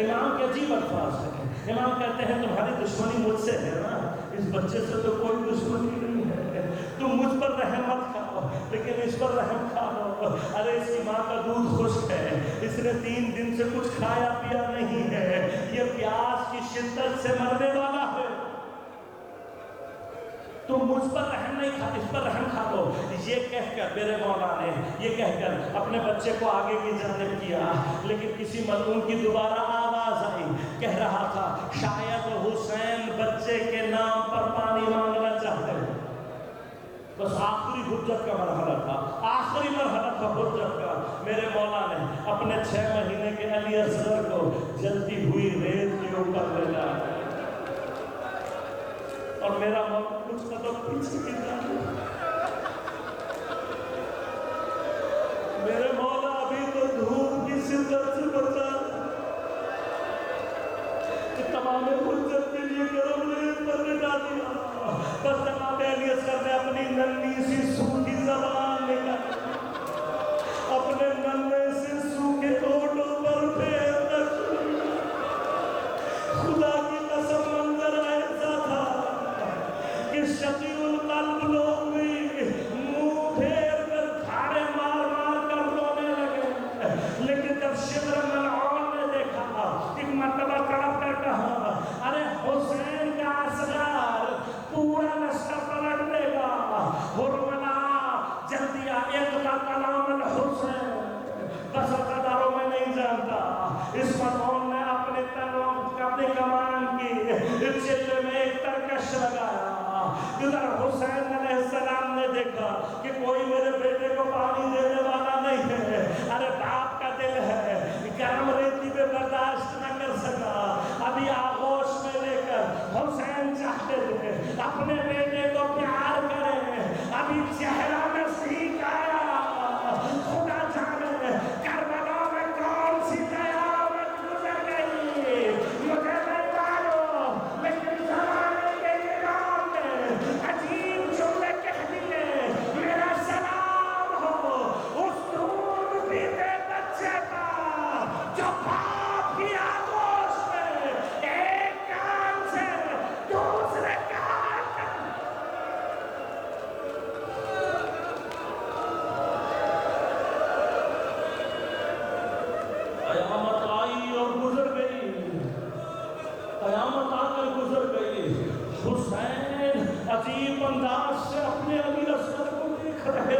امام کے عجیب الفاظ ہیں، امام کہتے ہیں تمہاری دشمنی مجھ سے ہے نا، اس بچے سے تو کوئی دشمنی نہیں ہے، تم مجھ پر رحم مت کھاؤ لیکن اس پر رحم کھا لو۔ ارے اس کی ماں کا دودھ خشک ہے، اس نے 3 دن سے کچھ کھایا پیا نہیں ہے، یہ پیاس کی شدت سے مرنے والا ہے، تم مجھ پر رحم نہیں کھا، اس پر رحم کھا لو۔ یہ کہہ کر میرے مولا نے یہ کہہ کر اپنے بچے کو آگے کی جانب کیا، لیکن کسی ملعون کی دوبارہ آواز آئی، کہہ رہا تھا شاید حسین بچے کے نام پر پانی مانگنا چاہتے ہیں۔ بس آخری حجت کا مرحلہ تھا، آخری مرحلہ تھا حجت کا۔ میرے مولا نے اپنے 6 مہینے کے علی اصغر کو جلتی ہوئی ریت کے اوپر لے جایا اور میرا مولا کچھ قدم پیچھے کی جانب، میرے مولا ابھی تو دھوپ کی شدت سے بچا کہ تمام حجت کے لیے گرم ریت پر لٹا دیا۔ بس جناب علی اصغر نے اپنی ننھی سی سوکھی زبان نکالی، اپنے ننھے سے سوکھے ہونٹوں پر پھیرنا شروع کیا۔ خدا کی قسم منظر ایسا تھا کہ شقی القلب لوگ بھی منہ اس ملعون نے اپنے کمان کی چلے میں ایک ترکش لگایا. ادھر حسین علیہ السلام نے دیکھا کہ کوئی میرے بیٹے کو پانی دینے والا نہیں ہے. ارے باپ کا دل ہے, گرم ریتی پہ برداشت نہ کر سکا. ابھی آغوش میں لے کر حسین چاہتے تھے اپنے بیٹے کو پیار کریں. ابھی چہرہ میں سیکھ آیا. خدا جانے کربلا میں کون سی قیامت گزر گئی مجھے نہیں معلوم, لیکن زمانے کے نظام نے عجیب جملے کہہ دیے. میرا سلام ہو اس دودھ پیتے بچے کا جو باپ کی آغوش میں ایک کان سے دوسرے کان تک. قیامت آئی اور گزر گئی, قیامت آ کر گزر گئی. حسین عجیب انداز سے اپنے علی اصغر کو دیکھ رہے